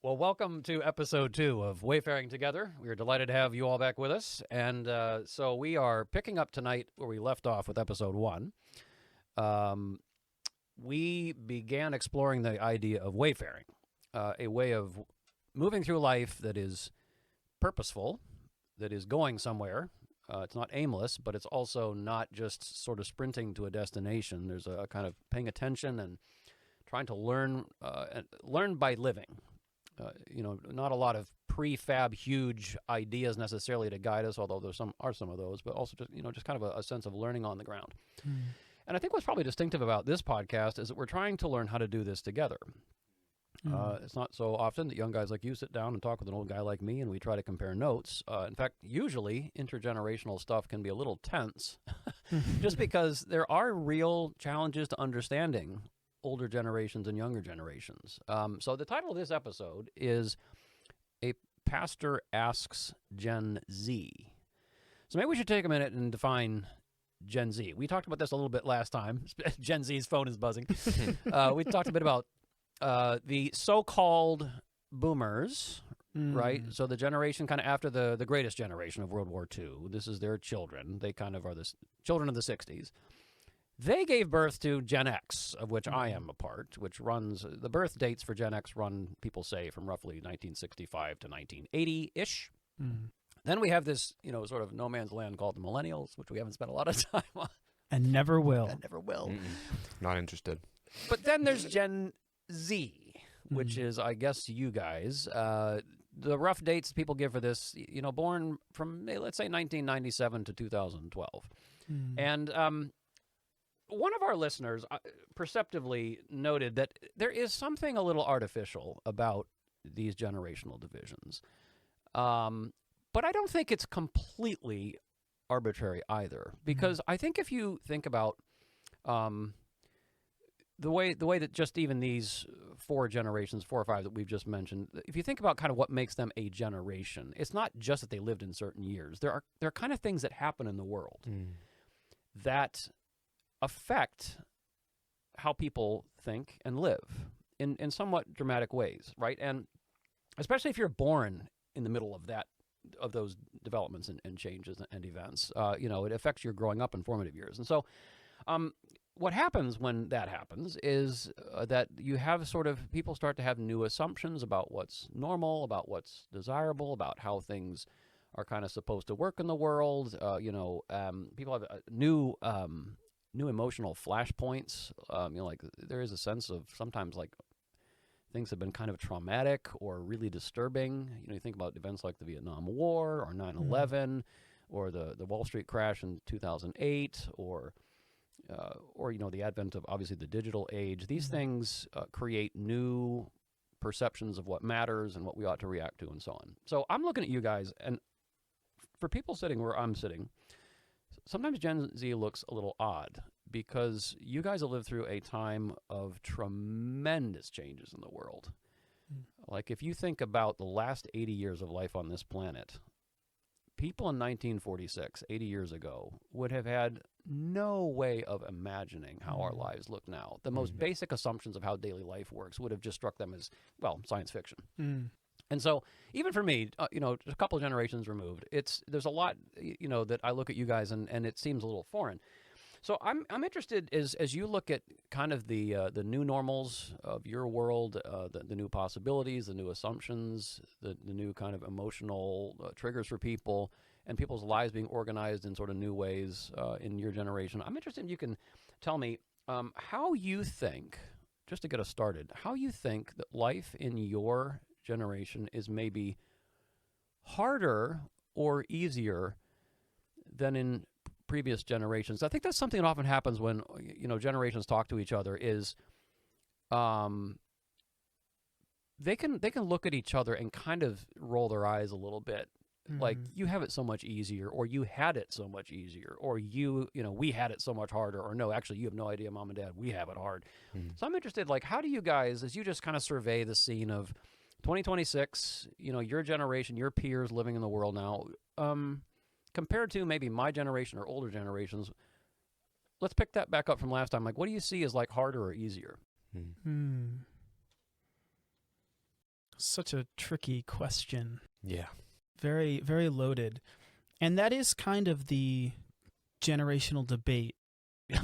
Well, welcome to episode 2 of Wayfaring Together. We are delighted to have you all back with us. And so we are picking up tonight where we left off with episode 1. We began exploring the idea of wayfaring, a way of moving through life that is purposeful, that is going somewhere. It's not aimless, but it's also not just sort of sprinting to a destination. There's a kind of paying attention and trying to learn by living. Not a lot of prefab huge ideas necessarily to guide us, although some of those, but also just kind of a sense of learning on the ground. And I think what's probably distinctive about this podcast is that we're trying to learn how to do this together. It's not so often that young guys like you sit down and talk with an old guy like me and we try to compare notes. In fact, usually intergenerational stuff can be a little tense just because there are real challenges to understanding older generations and younger generations. So the title of this episode is A Pastor Asks Gen Z. So maybe we should take a minute and define Gen Z. We talked about this a little bit last time. Gen Z's phone is buzzing. We talked a bit about the so-called boomers, right? So the generation kind of after the greatest generation of World War II. This is their children. They kind of are the children of the 60s. They gave birth to Gen X, of which I am a part, which runs, the birth dates for Gen X run, people say, from roughly 1965 to 1980-ish. Then we have this, sort of no man's land called the millennials, which we haven't spent a lot of time on. And never will. And never will. Not interested. But then there's Gen Z, which is, I guess, you guys. The rough dates people give for this, born from, let's say, 1997 to 2012. And one of our listeners perceptively noted that there is something a little artificial about these generational divisions. But I don't think it's completely arbitrary either, because I think if you think about the way that just even these 4 generations, 4 or 5 that we've just mentioned, if you think about kind of what makes them a generation, it's not just that they lived in certain years. There are kind of things that happen in the world that affect how people think and live in somewhat dramatic ways, right? And especially if you're born in the middle of those developments and changes and events, it affects your growing up and formative years. And so what happens when that happens is that you have people start to have new assumptions about what's normal, about what's desirable, about how things are kind of supposed to work in the world. People have new emotional flashpoints. Like there is a sense of sometimes like things have been kind of traumatic or really disturbing. You think about events like the Vietnam War or 9/11 or the Wall Street crash in 2008 or the advent of obviously the digital age. These things create new perceptions of what matters and what we ought to react to and so on. So I'm looking at you guys, and for people sitting where I'm sitting, sometimes Gen Z looks a little odd because you guys have lived through a time of tremendous changes in the world. Like if you think about the last 80 years of life on this planet, people in 1946, 80 years ago, would have had no way of imajining how our lives look now. The most basic assumptions of how daily life works would have just struck them as, well, science fiction. And so even for me, a couple of generations removed, there's a lot, that I look at you guys and it seems a little foreign. So I'm interested as you look at kind of the new normals of your world, the new possibilities, the new assumptions, the new kind of emotional triggers for people, and people's lives being organized in sort of new ways in your generation. I'm interested if you can tell me how you think, just to get us started, how you think that life in your generation is maybe harder or easier than in previous generations. I think that's something that often happens when generations talk to each other is they can look at each other and kind of roll their eyes a little bit. Like, you have it so much easier, or you had it so much easier, or we had it so much harder, or no, actually, you have no idea, Mom and Dad, we have it hard. So I'm interested, like, how do you guys, as you just kind of survey the scene of 2026, your generation, your peers living in the world now, compared to maybe my generation or older generations, let's pick that back up from last time. Like, what do you see as like harder or easier? Such a tricky question. Yeah. Very, very loaded. And that is kind of the generational debate.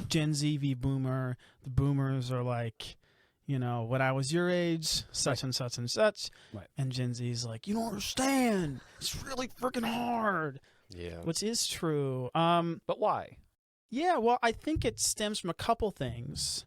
Gen Z v. Boomer. The Boomers are like, you know, when I was your age, such and such and such. Right. And Gen Z's like, you don't understand. It's really freaking hard. Yeah. Which is true. But why? Yeah, well, I think it stems from a couple things.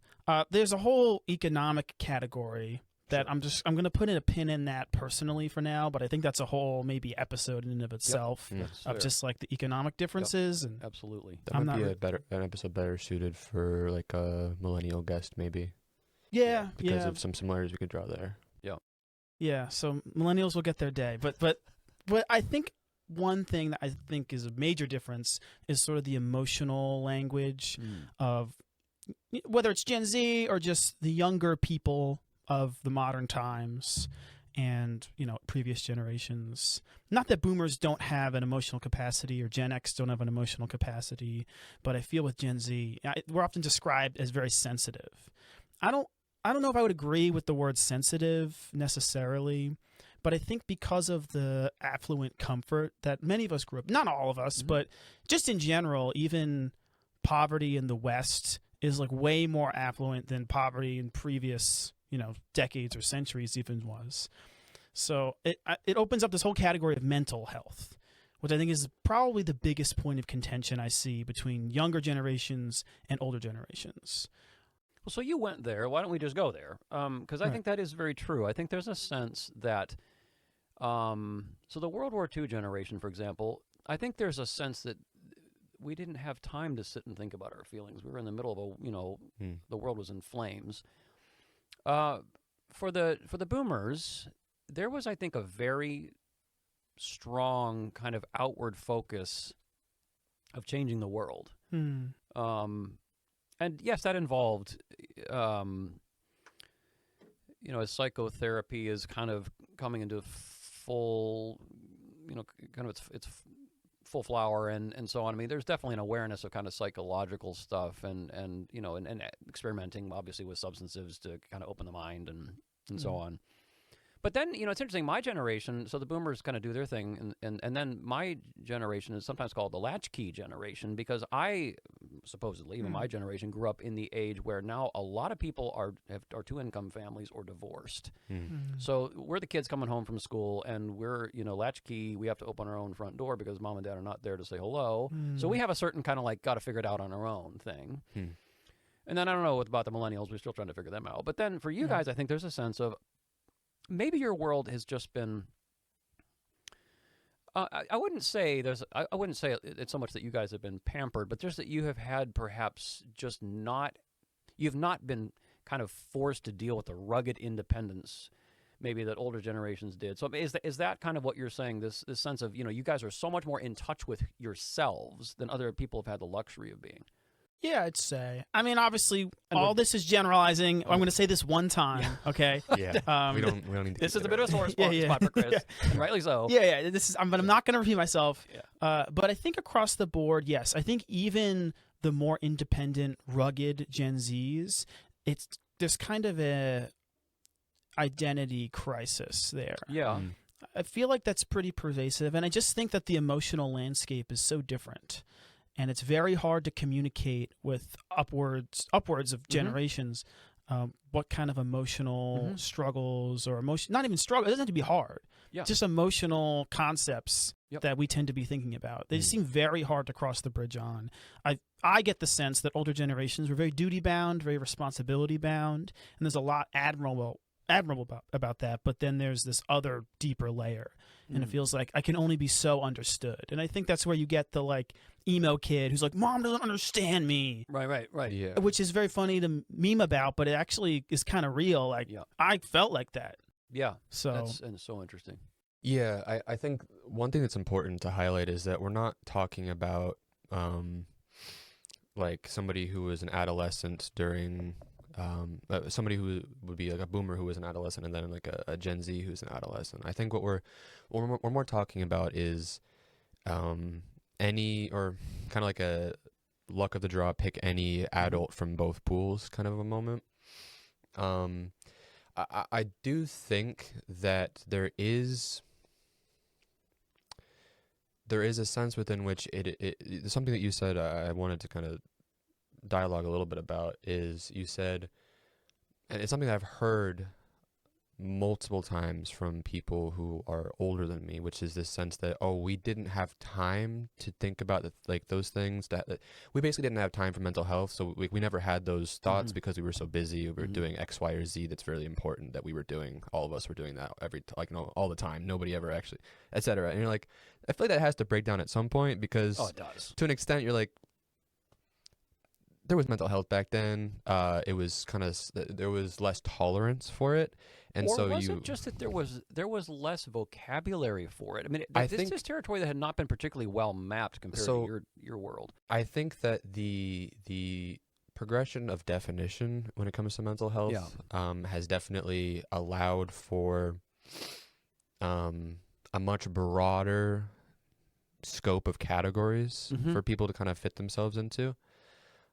There's a whole economic category that Sure. I'm going to put in a pin in that personally for now, but I think that's a whole maybe episode in and of itself That's of fair. just like the economic differences. And Absolutely. That I'm might not be an episode better suited for like a millennial guest, maybe. yeah, Because of some similarities we could draw there. yeah. So millennials will get their day, but I think one thing that I think is a major difference is sort of the emotional language of whether it's Gen Z or just the younger people of the modern times and, you know, previous generations. Not that boomers don't have an emotional capacity or Gen X don't have an emotional capacity, but I feel with Gen Z, we're often described as very sensitive. I don't know if I would agree with the word sensitive necessarily, but I think because of the affluent comfort that many of us grew up, not all of us, but just in general, even poverty in the West is like way more affluent than poverty in previous, you know, decades or centuries even was. So it opens up this whole category of mental health, which I think is probably the biggest point of contention I see between younger generations and older generations. Well, so you went there. Why don't we just go there? Because I think that is very true. I think there's a sense that, so the World War II generation, for example, I think there's a sense that we didn't have time to sit and think about our feelings. We were in the middle of a, you know, the world was in flames. For the boomers, there was, I think, a very strong kind of outward focus of changing the world. And yes, that involved, you know, as psychotherapy is kind of coming into full, you know, kind of its full flower and so on. I mean, there's definitely an awareness of kind of psychological stuff and you know, and experimenting obviously with substances to kind of open the mind and so on. But then, you know, it's interesting, my generation, so the boomers kind of do their thing, and then my generation is sometimes called the latchkey generation because I, supposedly, even my generation grew up in the age where now a lot of people are two-income families or divorced. So we're the kids coming home from school, and we're, you know, latchkey, we have to open our own front door because mom and dad are not there to say hello. So we have a certain kind of like got to figure it out on our own thing. And then I don't know about the millennials, we're still trying to figure them out. But then for you guys, I think there's a sense of, maybe your world has just been. I wouldn't say I wouldn't say it's so much that you guys have been pampered, but just that you have had perhaps just not. You've not been kind of forced to deal with the rugged independence, maybe that older generations did. So is that kind of what you're saying? This sense of, you know, you guys are so much more in touch with yourselves than other people have had the luxury of being. Yeah, I'd say. I mean, obviously, all this is generalizing. I'm going to say this one time, okay? Yeah. We don't need to. This is a bit of a sore spot for Chris, and rightly so. Yeah. This is. But I'm not going to repeat myself. But I think across the board, yes. I think even the more independent, rugged Gen Zs, there's kind of a identity crisis there. Yeah. I feel like that's pretty pervasive, and I just think that the emotional landscape is so different. And it's very hard to communicate with upwards of generations what kind of emotional struggles or not even struggle. It doesn't have to be hard. Just emotional concepts that we tend to be thinking about. They just seem very hard to cross the bridge on. I get the sense that older generations were very duty bound, very responsibility bound, and there's a lot admirable about that. But then there's this other deeper layer. And it feels like I can only be so understood. And I think that's where you get the like emo kid who's like, Mom doesn't understand me. Right. Yeah. Which is very funny to meme about, but it actually is kind of real. Like I felt like that. Yeah. So that's so interesting. Yeah, I think one thing that's important to highlight is that we're not talking about like somebody who was an adolescent during somebody who would be like a boomer who was an adolescent and then like a Gen Z who's an adolescent. I think what we're more talking about is any, or kind of like a luck of the draw, pick any adult from both pools kind of a moment. I do think that there is a sense within which it something that you said I wanted to kind of dialogue a little bit about is you said, and it's something that I've heard multiple times from people who are older than me, which is this sense that, oh, we didn't have time to think about those things, that we basically didn't have time for mental health, so we never had those thoughts because we were so busy. We were doing X, Y, or Z that's really important that we were doing. All of us were doing that all the time. Nobody ever actually, etc. And you're like, I feel like that has to break down at some point, because Oh, it does. to an extent you're like, there was mental health back then. It was kind of, there was less tolerance for it, and or so was it just that there was less vocabulary for it? I mean, I this think is territory that had not been particularly well mapped compared to your world. I think that the progression of definition when it comes to mental health has definitely allowed for a much broader scope of categories for people to kind of fit themselves into.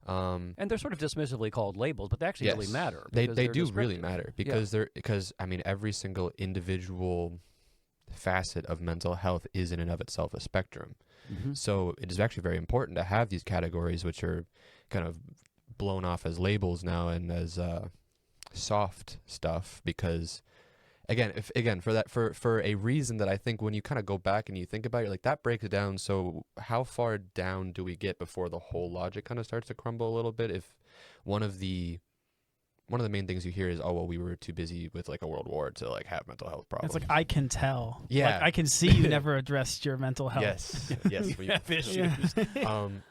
And they're sort of dismissively called labels, but they actually really matter. They do really matter, because I mean, every single individual facet of mental health is in and of itself a spectrum. So it is actually very important to have these categories, which are kind of blown off as labels now and as soft stuff, because for a reason that I think when you kind of go back and you think about it, you're like, that breaks it down. So how far down do we get before the whole logic kind of starts to crumble a little bit? If one of the main things you hear is, oh, well, we were too busy with like a world war to like have mental health problems. It's like, I can tell. Yeah. Like, I can see you never addressed your mental health. Yes. We have issues.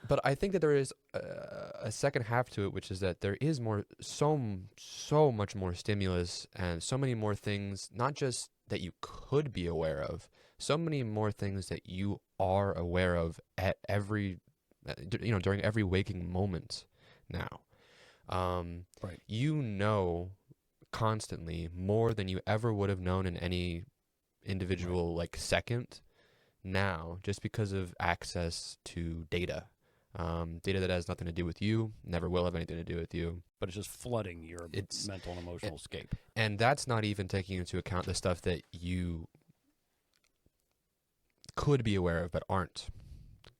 But I think that there is a second half to it, which is that there is so much more stimulus and so many more things, not just that you could be aware of, so many more things that you are aware of at every, during every waking moment now. Right. You know constantly more than you ever would have known in any individual like second now, just because of access to data. Data that has nothing to do with you, never will have anything to do with you. But it's just flooding your mental and emotional scape. And that's not even taking into account the stuff that you could be aware of but aren't.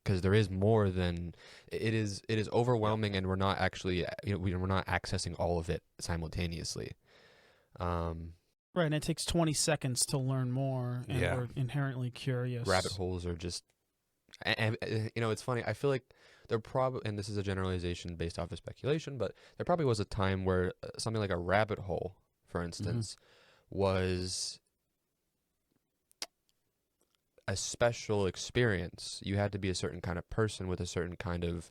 Because there is more than it is overwhelming, and we're not actually we're not accessing all of it simultaneously. Right, and it takes 20 seconds to learn more, and we're inherently curious. Rabbit holes are just, and it's funny. I feel like there probably, and this is a generalization based off of speculation, but there probably was a time where something like a rabbit hole, for instance, was a special experience. You had to be a certain kind of person with a certain kind of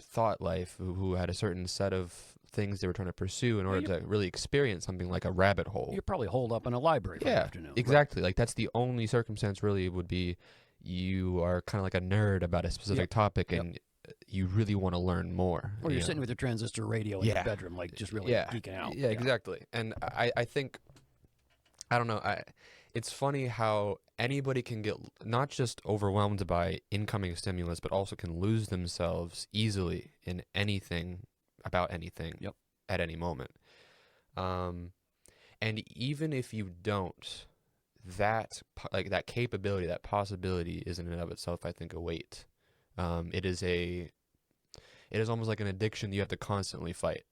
thought life who had a certain set of things they were trying to pursue in order to really experience something like a rabbit hole. You're probably holed up in a library for an afternoon. Exactly. Right? Like, that's the only circumstance really would be you are kind of like a nerd about a specific topic and you really want to learn more. Or you're sitting with your transistor radio in your bedroom, like just really geeking out. Yeah, exactly. And I think, I don't know, it's funny how anybody can get not just overwhelmed by incoming stimulus, but also can lose themselves easily in anything about anything at any moment. And even if you don't, that capability, that possibility is in and of itself, I think, a weight. It is almost like an addiction you have to constantly fight.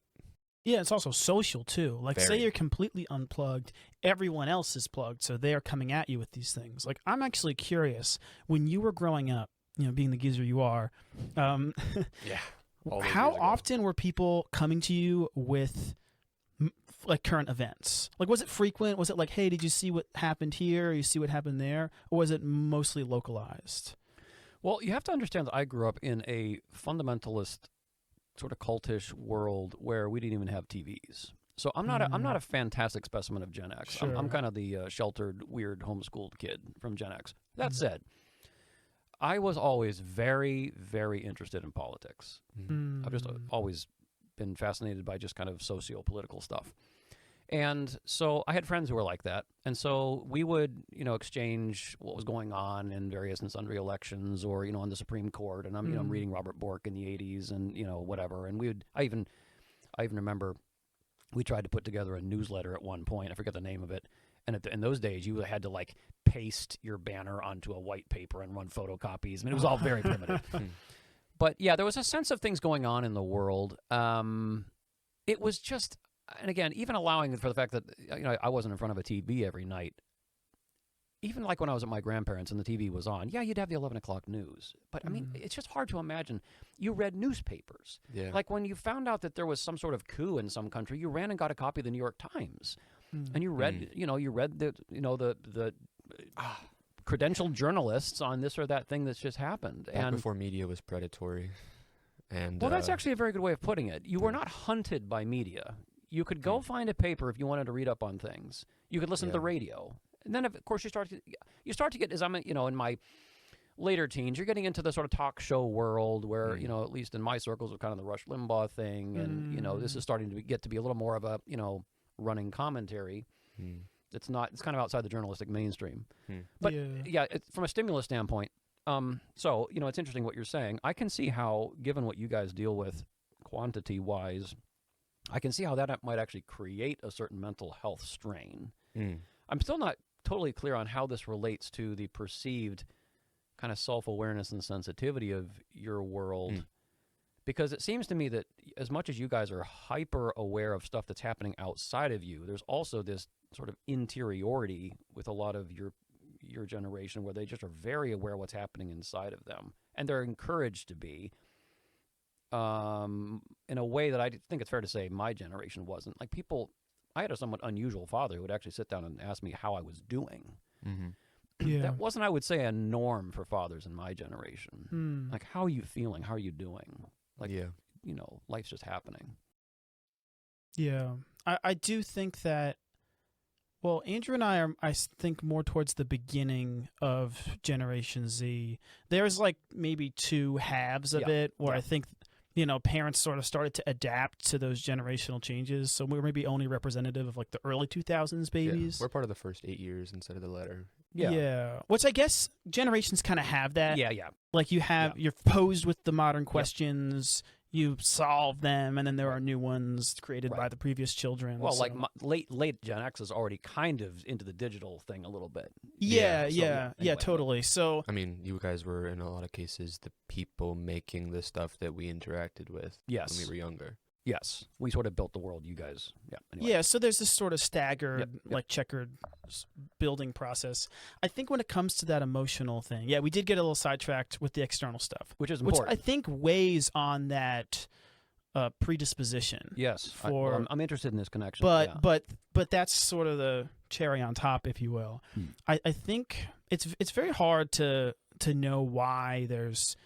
Yeah, it's also social too. Like, say you're completely unplugged, everyone else is plugged, so they are coming at you with these things. Like, I'm actually curious, when you were growing up, being the geezer you are, how often were people coming to you with like current events? Like, was it frequent? Was it like, hey, did you see what happened here? Or you see what happened there? Or was it mostly localized? Well, you have to understand that I grew up in a fundamentalist, sort of cultish world where we didn't even have TVs. So I'm not a fantastic specimen of Gen X. Sure. I'm kind of the sheltered, weird, homeschooled kid from Gen X. That said, I was always very, very interested in politics. I've just always been fascinated by just kind of socio-political stuff. And so I had friends who were like that. And so we would, exchange what was going on in various and sundry elections or, on the Supreme Court. And I'm reading Robert Bork in the 80s and, whatever. And I even remember we tried to put together a newsletter at one point. I forget the name of it. And in those days, you had to like paste your banner onto a white paper and run photocopies. I mean, it was all very primitive. But yeah, there was a sense of things going on in the world. It was just, and again, even allowing for the fact that I wasn't in front of a TV every night. Even like when I was at my grandparents and the TV was on, yeah, you'd have the 11 o'clock news. But I mean, it's just hard to imagine. You read newspapers. Yeah. Like when you found out that there was some sort of coup in some country, you ran and got a copy of the New York Times. And you read, you read the credentialed journalists on this or that thing that's just happened. Back And before media was predatory. And well, that's actually a very good way of putting it. You were not hunted by media. You could go find a paper if you wanted to read up on things. You could listen to the radio. And then, of course, you start to get, as I'm, in my later teens, you're getting into the sort of talk show world where, at least in my circles, of kind of the Rush Limbaugh thing. And, this is starting to get to be a little more of a, running commentary. It's kind of outside the journalistic mainstream. But, from a stimulus standpoint, so, it's interesting what you're saying. I can see how, given what you guys deal with quantity-wise, I can see how that might actually create a certain mental health strain. I'm still not totally clear on how this relates to the perceived kind of self-awareness and sensitivity of your world, because it seems to me that as much as you guys are hyper aware of stuff that's happening outside of you, there's also this sort of interiority with a lot of your generation where they just are very aware of what's happening inside of them, and they're encouraged to be in a way that I think it's fair to say my generation wasn't. Like I had a somewhat unusual father who would actually sit down and ask me how I was doing. That wasn't, I would say, a norm for fathers in my generation. Like, how are you feeling? How are you doing? Like, life's just happening. Yeah. I do think that, well, Andrew and I think, more towards the beginning of Generation Z. There's like maybe two halves of it where I think parents sort of started to adapt to those generational changes. So we're maybe only representative of like the early 2000s babies. Yeah. We're part of the first 8 years instead of the latter. Yeah. Which I guess generations kind of have that. Yeah. Like you're posed with the modern questions, you solve them, and then there are new ones created by the previous children. Well, like late Gen X is already kind of into the digital thing a little bit. Yeah, totally. So I mean, you guys were in a lot of cases the people making the stuff that we interacted with when we were younger. Yes, we sort of built the world. You guys, anyway. Yeah. So there's this sort of staggered, like checkered building process. I think when it comes to that emotional thing, we did get a little sidetracked with the external stuff, which is important. Which I think weighs on that predisposition. Yes, I'm interested in this connection. But that's sort of the cherry on top, if you will. I think it's very hard to know why there's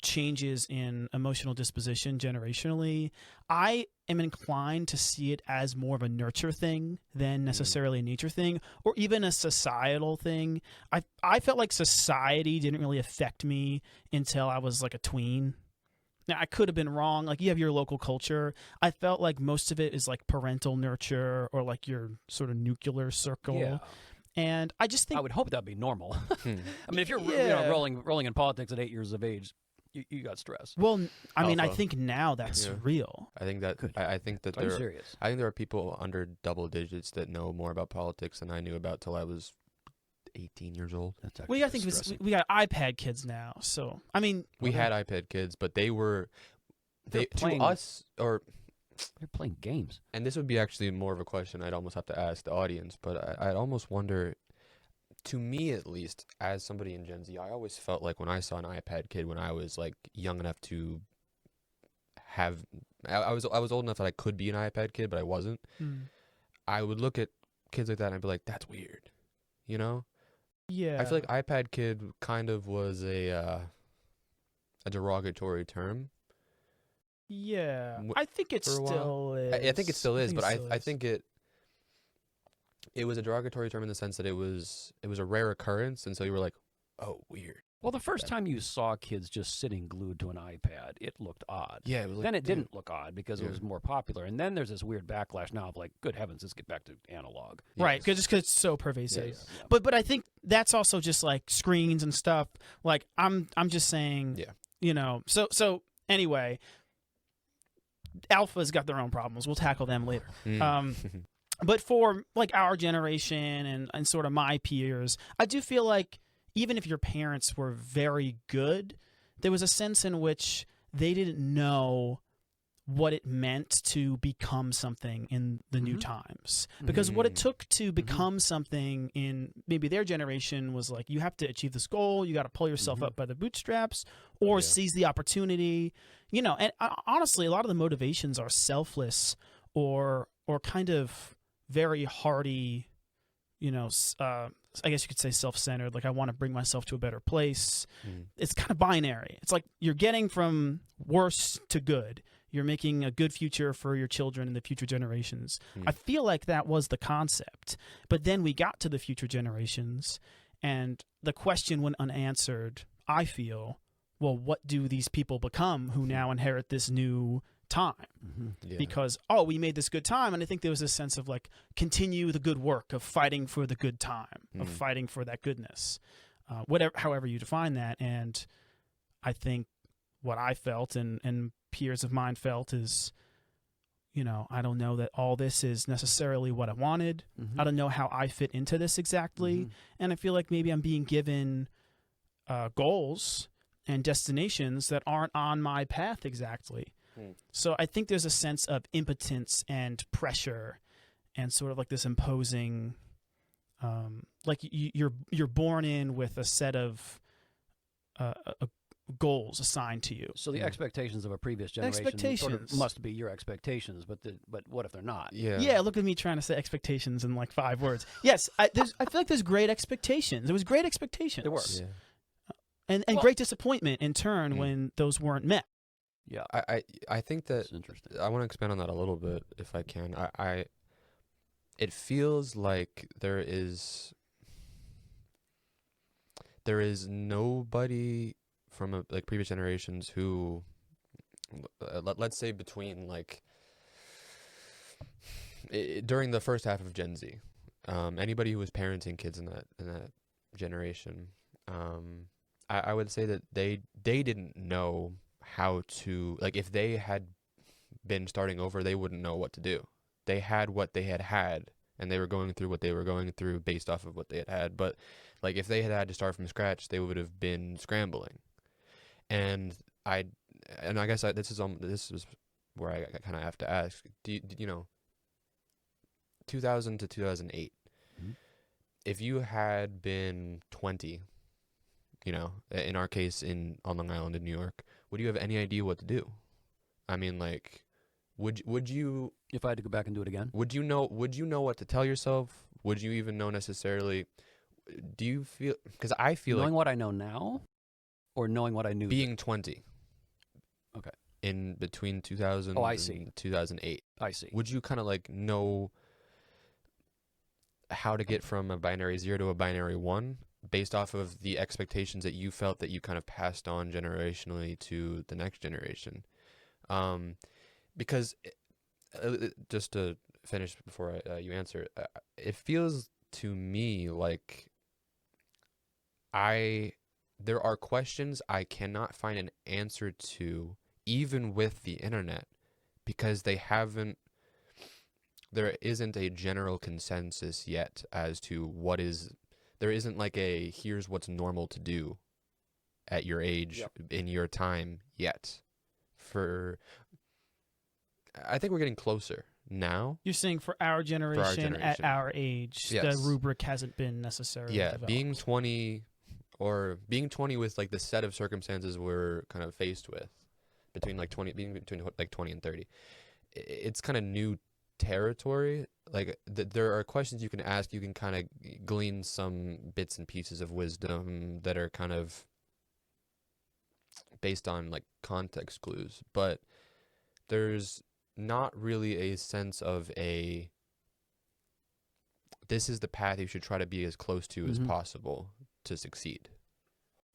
changes in emotional disposition generationally. I am inclined to see it as more of a nurture thing than necessarily a nature thing, or even a societal thing. I felt like society didn't really affect me until I was like a tween. Now, I could have been wrong. Like, you have your local culture. I felt like most of it is like parental nurture or like your sort of nuclear circle. Yeah. And I just think I would hope that'd be normal. I mean, if you're rolling in politics at 8 years of age, you got stress. Well, I mean, I think now that's real. I think that I think that I'm serious. I think there are people under double digits that know more about politics than I knew about till I was 18 years old. That's well, I think we got iPad kids now. So I mean, we had iPad kids, but they playing, to us, or they're playing games. And this would be actually more of a question I'd almost have to ask the audience, but I'd almost wonder. To me, at least, as somebody in Gen Z, I always felt like when I saw an iPad kid when I was like young enough to have, I was old enough that I could be an iPad kid, but I wasn't. I would look at kids like that and I'd be like, "That's weird," you know? Yeah. I feel like iPad kid kind of was a derogatory term. Yeah, I think it still is. I think it still is, but I think it was a derogatory term in the sense that it was a rare occurrence, and so you were like, "Oh, weird." Well, the first time you saw kids just sitting glued to an iPad, it looked odd. Yeah, it was like, then it didn't look odd because it was more popular, and then there's this weird backlash now of like, "Good heavens, let's get back to analog." Right, because it's so pervasive. Yeah. But I think that's also just like screens and stuff. Like I'm just saying, you know. So anyway. Alpha's got their own problems. We'll tackle them later. Mm. But for like our generation and sort of my peers, I do feel like even if your parents were very good, there was a sense in which they didn't know what it meant to become something in the new times. Because what it took to become something in maybe their generation was like, you have to achieve this goal, you got to pull yourself up by the bootstraps, or seize the opportunity. You know, and honestly, a lot of the motivations are selfless or kind of very hearty, you know, I guess you could say self-centered. Like, I want to bring myself to a better place. It's kind of binary. It's like you're getting from worse to good. You're making a good future for your children and the future generations. I feel like that was the concept. But then we got to the future generations, and the question went unanswered, I feel, well, what do these people become who now inherit this new time? Because, we made this good time, and I think there was a sense of like, continue the good work of fighting for the good time, of fighting for that goodness, however you define that. And I think what I felt and peers of mine felt is, you know, I don't know that all this is necessarily what I wanted. I don't know how I fit into this exactly. And I feel like maybe I'm being given goals and destinations that aren't on my path exactly. So I think there's a sense of impotence and pressure and sort of like this imposing, like you're born in with a set of goals assigned to you. So the expectations of a previous generation sort of must be your expectations, but what if they're not? Yeah, look at me trying to say expectations in like 5 words. Yes, I feel like there's great expectations. There was great expectations. There were. And great disappointment in turn when those weren't met. Yeah, I think that That's interesting. I want to expand on that a little bit if I can. It feels like there is nobody from like previous generations who, let's say between like during the first half of Gen Z, anybody who was parenting kids in that generation, I would say that they didn't know how to, like, if they had been starting over, they wouldn't know what to do. They had what they had, and they were going through what they were going through based off of what they had. But like, if they had to start from scratch, they would have been scrambling. And I guess this is where I kind of have to ask: do you know, 2000 to 2008, if you had been 20, you know, in our case on Long Island in New York, would you have any idea what to do? I mean, like, would you? If I had to go back and do it again, would you know what to tell yourself? Would you even know necessarily? Do you feel? Because I feel knowing like what I know now, or knowing what I knew being 20. Okay. In between 2000 I see. and 2008. I see. Would you kind of like know how to get from a binary 0 to a binary 1 based off of the expectations that you felt that you kind of passed on generationally to the next generation? Because just to finish before you answer, it feels to me like there are questions I cannot find an answer to, even with the internet, because there isn't a general consensus yet as to there isn't like a here's what's normal to do at your age in your time yet. I think we're getting closer now. You're saying for our generation at our age, the rubric hasn't been necessarily developed. Being 20 with like the set of circumstances we're kind of faced with between 20 and 30, it's kind of new territory. Like there are questions you can ask, you can kind of glean some bits and pieces of wisdom that are kind of based on like context clues, but there's not really a sense of this is the path you should try to be as close to as possible to succeed.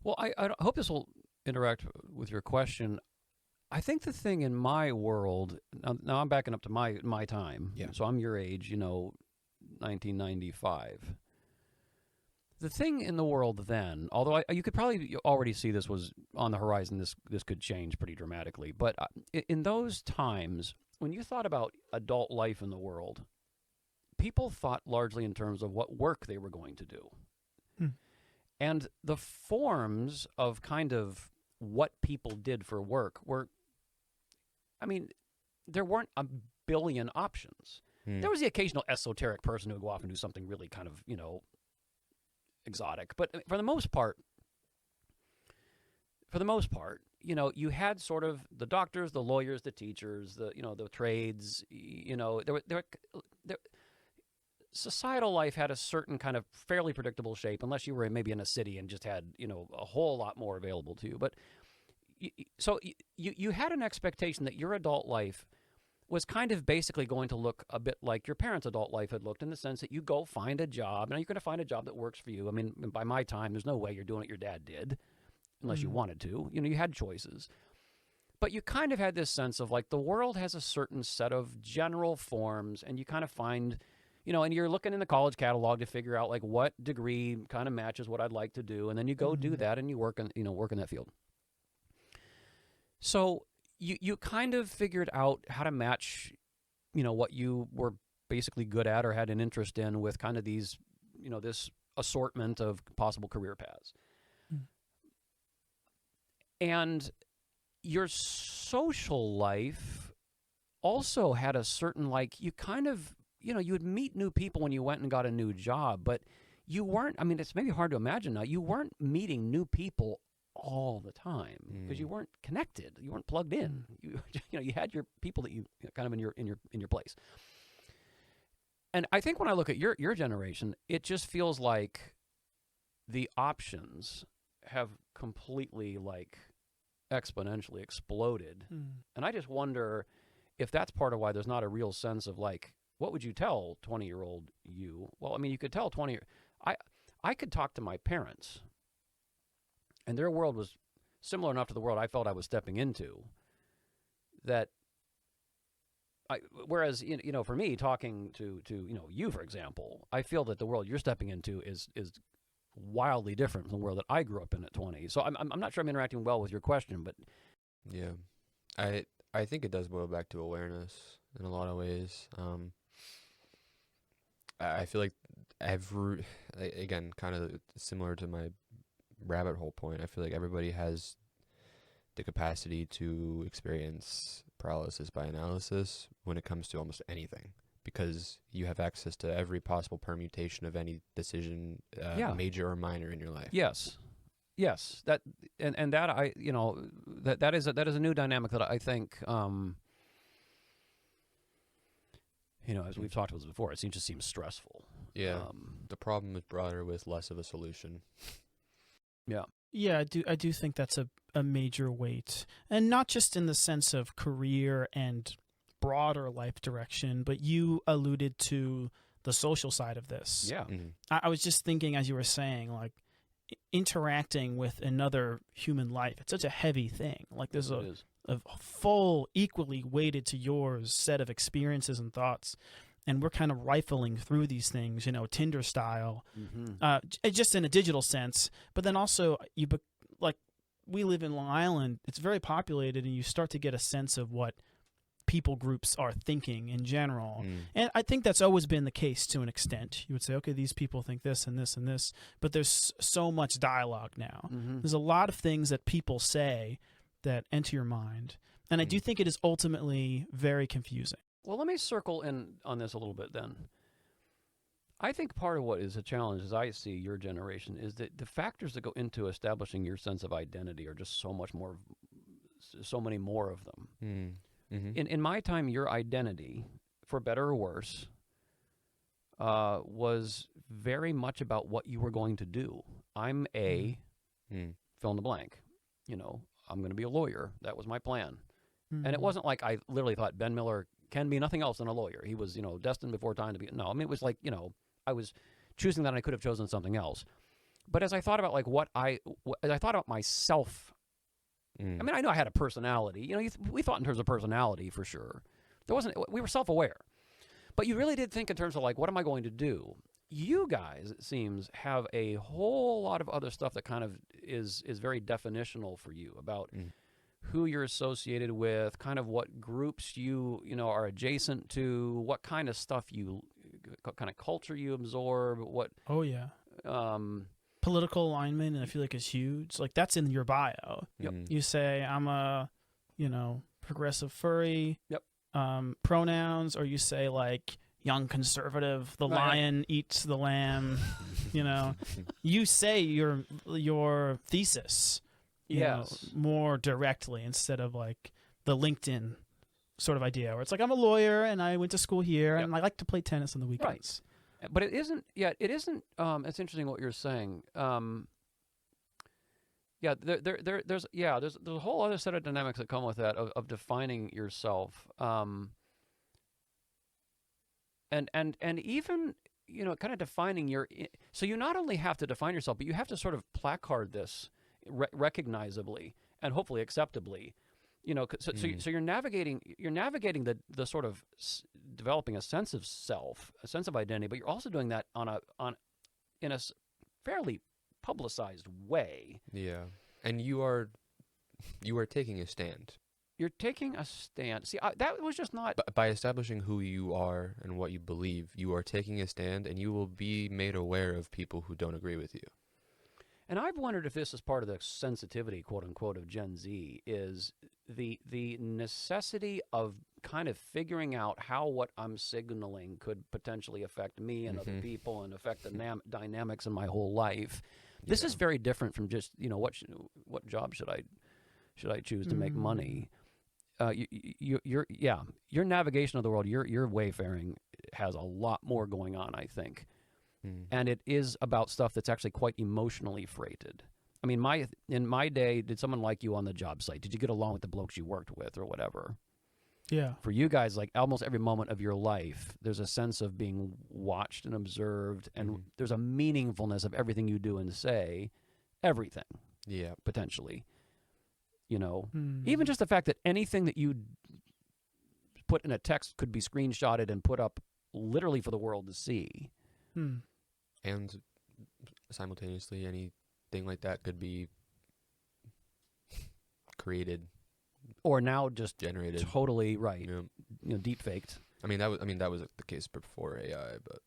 Well, I hope this will interact with your question. I think the thing in my world, now I'm backing up to my time, so I'm your age, 1995. the thing in the world then, although you could probably already see this was on the horizon, this could change pretty dramatically. But in those times, when you thought about adult life in the world, people thought largely in terms of what work they were going to do. And the forms of kind of what people did for work were, I mean, there weren't a billion options. There was the occasional esoteric person who would go off and do something really kind of, exotic. But for the most part, you had sort of the doctors, the lawyers, the teachers, the trades, societal life had a certain kind of fairly predictable shape, unless you were maybe in a city and just had, a whole lot more available to you. But so you had an expectation that your adult life was kind of basically going to look a bit like your parents' adult life had looked, in the sense that you go find a job. Now, you're going to find a job that works for you. I mean, by my time, there's no way you're doing what your dad did, unless you wanted to. You had choices. But you kind of had this sense of, like, the world has a certain set of general forms, and you kind of find, and you're looking in the college catalog to figure out, like, what degree kind of matches what I'd like to do, and then you go do that, and you work in that field. So you kind of figured out how to match, what you were basically good at or had an interest in with kind of these, this assortment of possible career paths. And your social life also had a certain, like, you kind of, you would meet new people when you went and got a new job, but you weren't, I mean, it's maybe hard to imagine now, you weren't meeting new people all the time because you weren't connected, you weren't plugged in. You had your people that you kind of in your place. And I think when I look at your generation, it just feels like the options have completely, like, exponentially exploded. And I just wonder if that's part of why there's not a real sense of, like, what would you tell 20-year-old you? Well, I mean, you could tell I could talk to my parents, and their world was similar enough to the world I felt I was stepping into, that whereas, for me, talking to you, for example, I feel that the world you're stepping into is wildly different from the world that I grew up in at 20. So I'm not sure I'm interacting well with your question, but yeah, I think it does boil back to awareness in a lot of ways. I feel like again, kind of similar to my rabbit hole point, I feel like everybody has the capacity to experience paralysis by analysis when it comes to almost anything, because you have access to every possible permutation of any decision, major or minor, in your life. Yes, that and that that is a new dynamic that I think, as we've talked about this before, it just seems stressful. Yeah, the problem is broader with less of a solution. Yeah, I do think that's a major weight, and not just in the sense of career and broader life direction, but you alluded to the social side of this. Yeah. I was just thinking, as you were saying, like, interacting with another human life, it's such a heavy thing. Like, there's a full, equally weighted to yours set of experiences and thoughts, and we're kind of rifling through these things, Tinder style, just in a digital sense. But then also, we live in Long Island, it's very populated, and you start to get a sense of what people groups are thinking in general. And I think that's always been the case to an extent. You would say, okay, these people think this and this and this, but there's so much dialogue now. There's a lot of things that people say that enter your mind. And I do think it is ultimately very confusing. Well, let me circle in on this a little bit then. I think part of what is a challenge, as I see your generation, is that the factors that go into establishing your sense of identity are just so many more of them. In my time, your identity, for better or worse, was very much about what you were going to do. I'm a fill in the blank. I'm going to be a lawyer. That was my plan. And it wasn't like I literally thought Ben Miller can be nothing else than a lawyer. He was, destined before time to be. No, I mean, it was like, I was choosing that, and I could have chosen something else. But as I thought about, like, as I thought about myself, I mean, I know I had a personality. We thought in terms of personality for sure. We were self-aware. But you really did think in terms of, like, what am I going to do? you guys, it seems, have a whole lot of other stuff that kind of is very definitional for you about who you're associated with, kind of what groups you are adjacent to, what kind of stuff what kind of culture you absorb, what. Oh yeah. Political alignment, and I feel like it's huge. Like that's in your bio. Yep. You say I'm a, progressive furry. Yep. Pronouns, or you say like young conservative, the lion eats the lamb. You say your thesis. More directly instead of like the LinkedIn sort of idea where it's like I'm a lawyer and I went to school here and I like to play tennis on the weekends. Right. But it isn't. Yeah, it isn't. It's interesting what you're saying. There's a whole other set of dynamics that come with that of defining yourself. And even kind of defining so you not only have to define yourself, but you have to sort of placard this recognizably and hopefully acceptably. So you're navigating the sort of developing a sense of self, a sense of identity, but you're also doing that in a fairly publicized way. Yeah, and you are taking a stand. You're taking a stand. See, that was just not by establishing who you are and what you believe. You are taking a stand, and you will be made aware of people who don't agree with you. And I've wondered if this is part of the sensitivity, quote unquote, of Gen Z, is the necessity of kind of figuring out how what I'm signaling could potentially affect me and other people and affect the dynamics in my whole life. This is very different from just what job should I choose to make money. Your navigation of the world, your wayfaring has a lot more going on, I think. And it is about stuff that's actually quite emotionally freighted. I mean, in my day, did someone like you on the job site? Did you get along with the blokes you worked with or whatever? Yeah. For you guys, like almost every moment of your life, there's a sense of being watched and observed, and there's a meaningfulness of everything you do and say, everything. Yeah. Potentially. Even just the fact that anything that you put in a text could be screenshotted and put up literally for the world to see. And simultaneously, anything like that could be created, or now just generated. Totally right. Deep faked. I mean that was the case before AI, but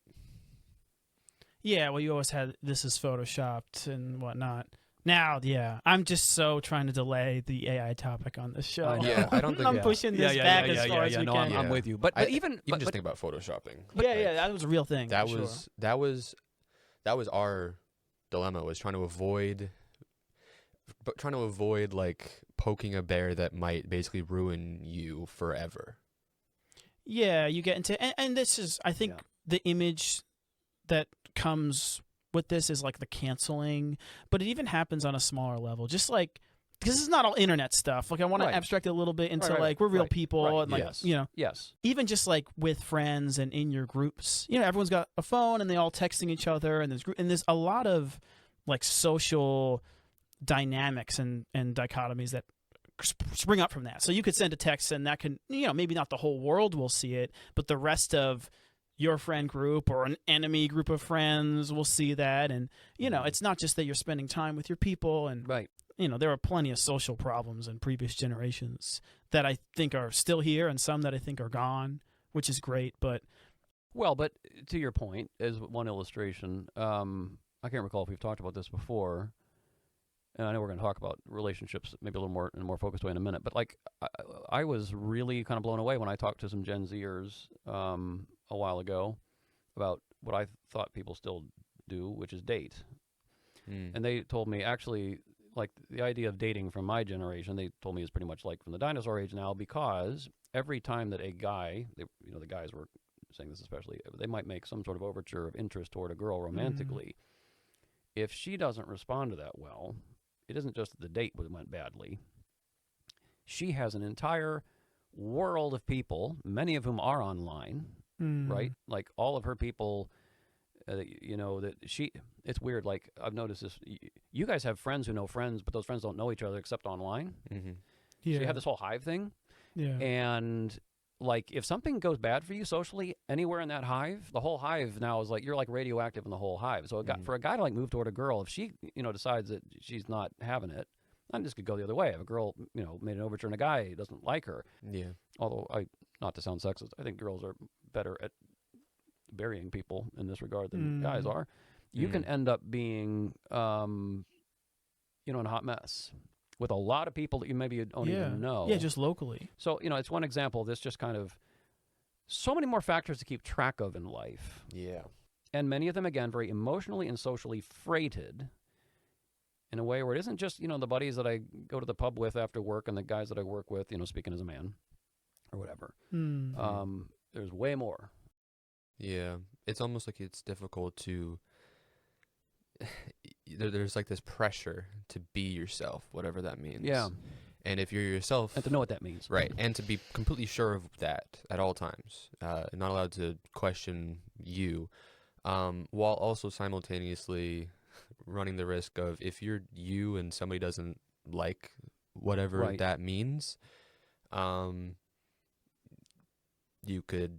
yeah. Well, you always had this is photoshopped and whatnot. Now, I'm just so trying to delay the AI topic on this show. I don't think I'm pushing this back as far as we can. I'm with you. But even just think about photoshopping. That was a real thing. That was our dilemma, was trying to avoid like poking a bear that might basically ruin you forever. Yeah, you get into and this is I think the image that comes with this is like the canceling, but it even happens on a smaller level. Just like because this is not all internet stuff. Like I want to abstract it a little bit into like we're real people and like even just like with friends and in your groups. Everyone's got a phone and they all texting each other and there's a lot of like social dynamics and dichotomies that spring up from that. So you could send a text and that can maybe not the whole world will see it, but the rest of your friend group or an enemy group of friends will see that. And, it's not just that you're spending time with your people. And, there are plenty of social problems in previous generations that I think are still here and some that I think are gone, which is great. But to your point, as one illustration, I can't recall if we've talked about this before. And I know we're going to talk about relationships maybe a little more in a more focused way in a minute. But like, I was really kind of blown away when I talked to some Gen Zers a while ago about what I thought people still do, which is date. And they told me actually, like the idea of dating from my generation, they told me is pretty much like from the dinosaur age now, because every time that a guy, the guys were saying this especially, they might make some sort of overture of interest toward a girl romantically. If she doesn't respond to that well, it isn't just that the date went badly. She has an entire world of people, many of whom are online, right? Like all of her people, that she, it's weird. Like I've noticed this, you guys have friends who know friends, but those friends don't know each other except online. So you have this whole hive thing. And like if something goes bad for you socially anywhere in that hive, the whole hive now is like you're like radioactive in the whole hive. So for a guy to like move toward a girl, if she decides that she's not having it, I'm just gonna go the other way. If a girl made an overture and a guy doesn't like her, Yeah. although not to sound sexist, I think girls are better at burying people in this regard than guys are. You can end up being in a hot mess with a lot of people that you maybe don't even know. Yeah, just locally. So, it's one example of this, just kind of so many more factors to keep track of in life. Yeah. And many of them, again, very emotionally and socially freighted in a way where it isn't just, the buddies that I go to the pub with after work and the guys that I work with, speaking as a man or whatever. There's way more. Yeah. It's almost like it's difficult to... There's like this pressure to be yourself, whatever that means. Yeah. And if you're yourself... And to know what that means. Right. And to be completely sure of that at all times. Not allowed to question you. While also simultaneously running the risk of if you're you and somebody doesn't like whatever that means, you could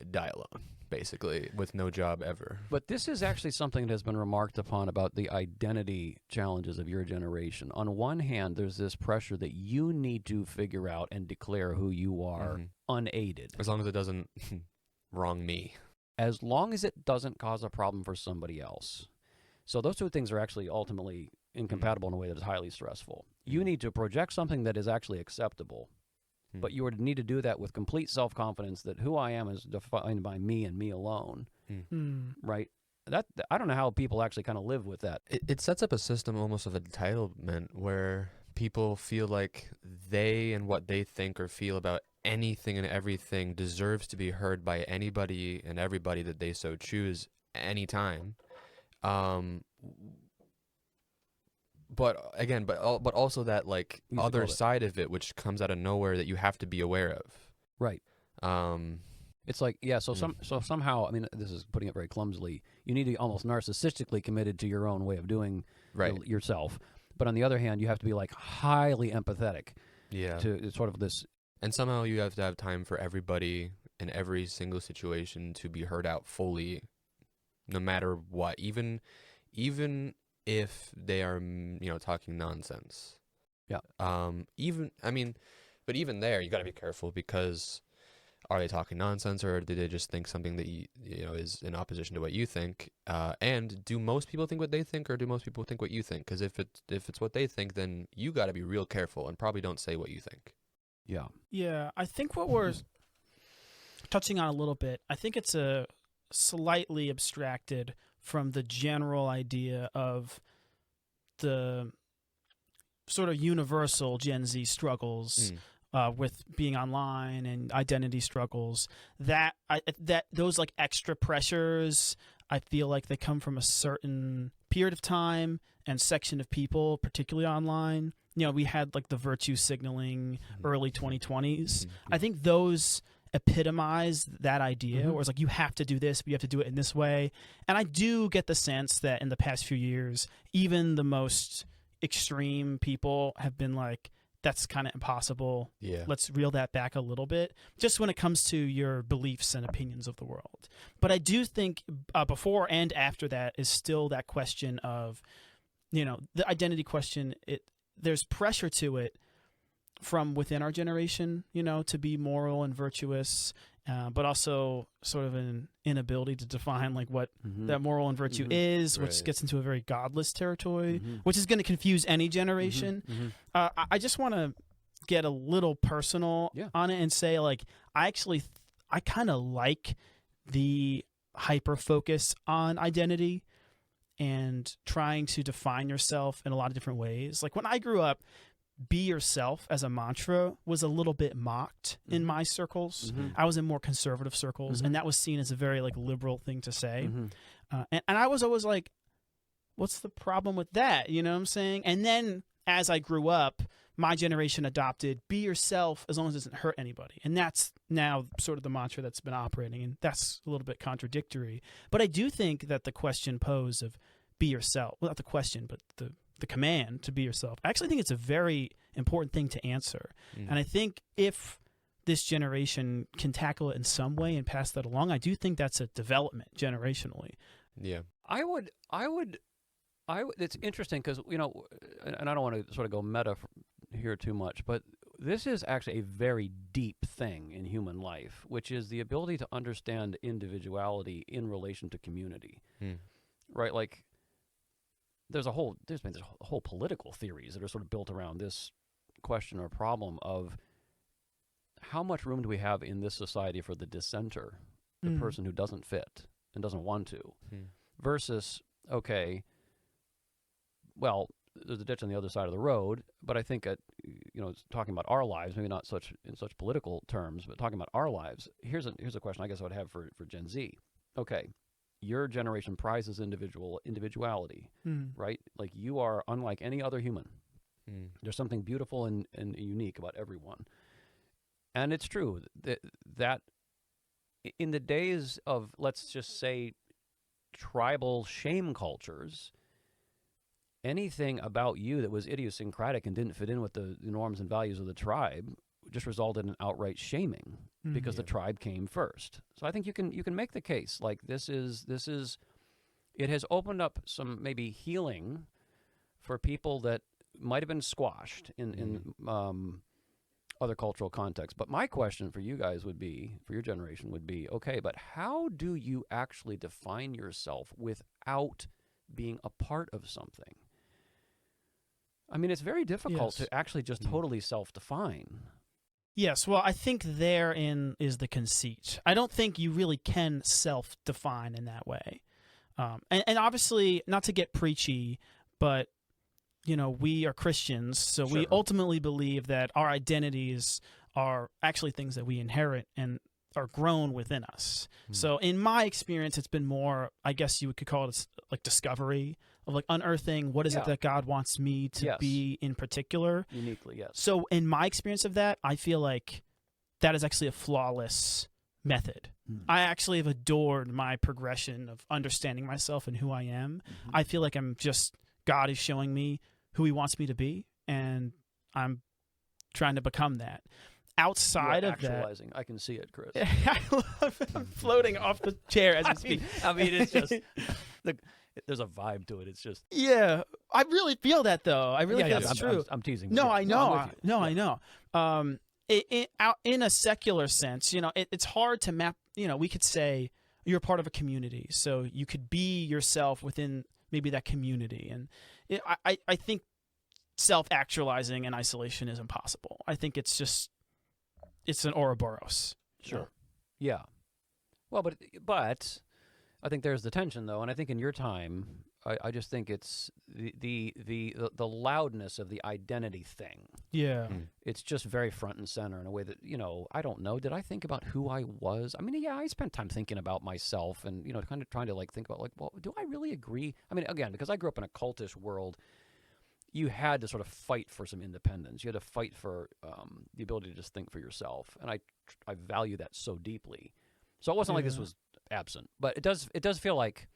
die alone, basically, with no job ever. But this is actually something that has been remarked upon about the identity challenges of your generation. On one hand, there's this pressure that you need to figure out and declare who you are unaided. As long as it doesn't wrong me. As long as it doesn't cause a problem for somebody else. So those two things are actually ultimately incompatible in a way that is highly stressful. You need to project something that is actually acceptable. But you would need to do that with complete self-confidence that who I am is defined by me and me alone, right? I don't know how people actually kind of live with that. It sets up a system almost of entitlement where people feel like they and what they think or feel about anything and everything deserves to be heard by anybody and everybody that they so choose anytime. But again, but also that like other side of it, which comes out of nowhere that you have to be aware of. Right. It's like, so somehow, I mean, this is putting it very clumsily, you need to be almost narcissistically committed to your own way of doing yourself. But on the other hand, you have to be like highly empathetic to sort of this. And somehow you have to have time for everybody in every single situation to be heard out fully, no matter what, even if they are, talking nonsense. Yeah. But even there, you got to be careful because are they talking nonsense or do they just think something that is in opposition to what you think? And do most people think what they think, or do most people think what you think? Because if it's what they think, then you got to be real careful and probably don't say what you think. Yeah. Yeah, I think what we're touching on a little bit, I think it's a slightly abstracted from the general idea of the sort of universal Gen Z struggles with being online and identity struggles. That those like extra pressures, I feel like they come from a certain period of time and section of people, particularly online. We had like the virtue signaling early 2020s. I think those epitomize that idea where it's like you have to do this, but you have to do it in this way. And I do get the sense that in the past few years, even the most extreme people have been like, that's kind of impossible. Yeah. Let's reel that back a little bit, just when it comes to your beliefs and opinions of the world. But I do think before and after that is still that question of, the identity question. There's pressure to it from within our generation, to be moral and virtuous, but also sort of an inability to define like what that moral and virtue is, which gets into a very godless territory, which is going to confuse any generation. I just want to get a little personal on it and say, like, I kind of like the hyper focus on identity and trying to define yourself in a lot of different ways. Like when I grew up, be yourself as a mantra was a little bit mocked in my circles. I was in more conservative circles, and that was seen as a very like liberal thing to say. And I was always like, what's the problem with that? You know what I'm saying? And then as I grew up, my generation adopted be yourself as long as it doesn't hurt anybody. And that's now sort of the mantra that's been operating. And that's a little bit contradictory. But I do think that the question posed of be yourself, well, not the question, but the command to be yourself, I actually think it's a very important thing to answer. And I think if this generation can tackle it in some way and pass that along, I do think that's a development generationally. Yeah. I would. It's interesting because, you know, and I don't want to sort of go meta here too much, but this is actually a very deep thing in human life, which is the ability to understand individuality in relation to community, right? Like, there's been whole political theories that are sort of built around this question or problem of how much room do we have in this society for the dissenter, the person who doesn't fit and doesn't want to, versus, okay, well, there's a ditch on the other side of the road, but I think talking about our lives, maybe not in such political terms, but talking about our lives, here's a question I guess I would have for Gen Z. Okay, your generation prizes individuality, right? Like, you are unlike any other human. There's something beautiful and unique about everyone. And it's true that in the days of, let's just say, tribal shame cultures, anything about you that was idiosyncratic and didn't fit in with the norms and values of the tribe just resulted in outright shaming because the tribe came first. So I think you can make the case like this is it has opened up some maybe healing for people that might have been squashed in other cultural contexts. But my question for you guys would be, for your generation would be, okay, but how do you actually define yourself without being a part of something? I mean, it's very difficult to actually just totally self-define. Yes, well, I think therein is the conceit. I don't think you really can self-define in that way. And obviously, not to get preachy, but, you know, we are Christians, so we ultimately believe that our identities are actually things that we inherit and are grown within us. So in my experience, it's been more, I guess you could call it like discovery, of like unearthing what is it that God wants me to be in particular. Uniquely, yes. So in my experience of that, I feel like that is actually a flawless method. I actually have adored my progression of understanding myself and who I am. I feel like God is showing me who he wants me to be, and I'm trying to become that. Outside of actualizing. I can see it, Chris. I love it. I'm floating off the chair as we speak. I mean, it's just there's a vibe to it. It's just I really feel that though. I really feel it's true. I'm teasing. No, I know. I know. In a secular sense, you know, it's hard to map. You know, we could say you're part of a community, so you could be yourself within maybe that community, and I think self-actualizing in isolation is impossible. I think it's an Ouroboros. Sure. Yeah. Well, but I think there's the tension though, and I think in your time, I just think it's the loudness of the identity thing. Yeah. It's just very front and center in a way that, you know, I don't know. Did I think about who I was? I mean, yeah, I spent time thinking about myself and, you know, kind of trying to like think about like, well, do I really agree? I mean, again, because I grew up in a cultish world, you had to sort of fight for some independence. You had to fight for the ability to just think for yourself, and I value that so deeply. So it wasn't like this was absent, but it does feel like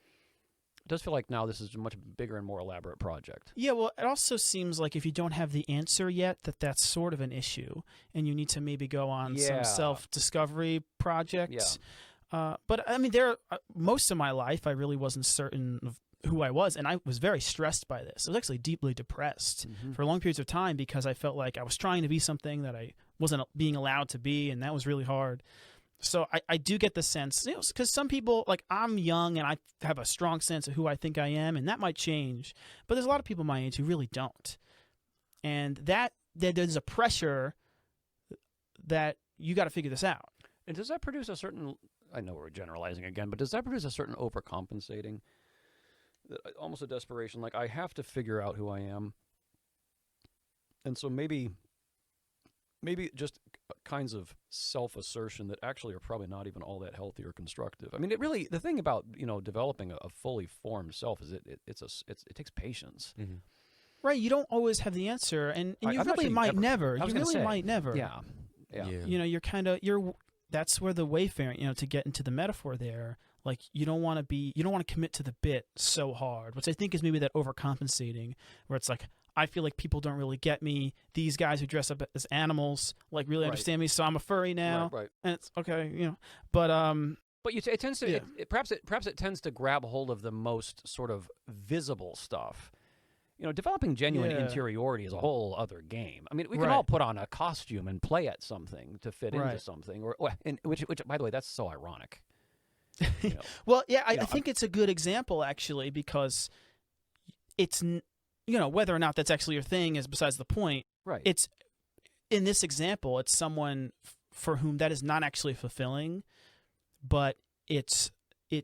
now this is a much bigger and more elaborate project. Yeah, well, it also seems like if you don't have the answer yet, that's sort of an issue, and you need to maybe go on some self-discovery projects. Yeah. But I mean, most of my life, I really wasn't certain of who I was, and I was very stressed by this. I was actually deeply depressed for long periods of time because I felt like I was trying to be something that I wasn't being allowed to be, and that was really hard. So I do get the sense, you know, because some people, like I'm young and I have a strong sense of who I think I am, and that might change. But there's a lot of people my age who really don't. And there's a pressure that you got to figure this out. And does that produce a certain, I know we're generalizing again, but does that produce a certain overcompensating? Almost a desperation, like I have to figure out who I am. And so maybe just kinds of self-assertion that actually are probably not even all that healthy or constructive. I mean, the thing about, you know, developing a fully formed self is it takes patience. Right, you don't always have the answer, and you really might never. You really might never. Yeah. You know, that's where the wayfaring, you know, to get into the metaphor there, like you don't want to commit to the bit so hard, which I think is maybe that overcompensating, where it's like, I feel like people don't really get me. These guys who dress up as animals like really Right. understand me, so I'm a furry now. Right. And it's okay, but But it tends to Yeah. perhaps it tends to grab hold of the most sort of visible stuff. Developing genuine Yeah. interiority is a whole other game. I mean, we can Right. all put on a costume and play at something to fit into Right. something, which by the way, that's so ironic. You know. Well, yeah, I Yeah, think it's a good example actually, because it's whether or not that's actually your thing is besides the point. Right. It's in this example, it's someone for whom that is not actually fulfilling, but it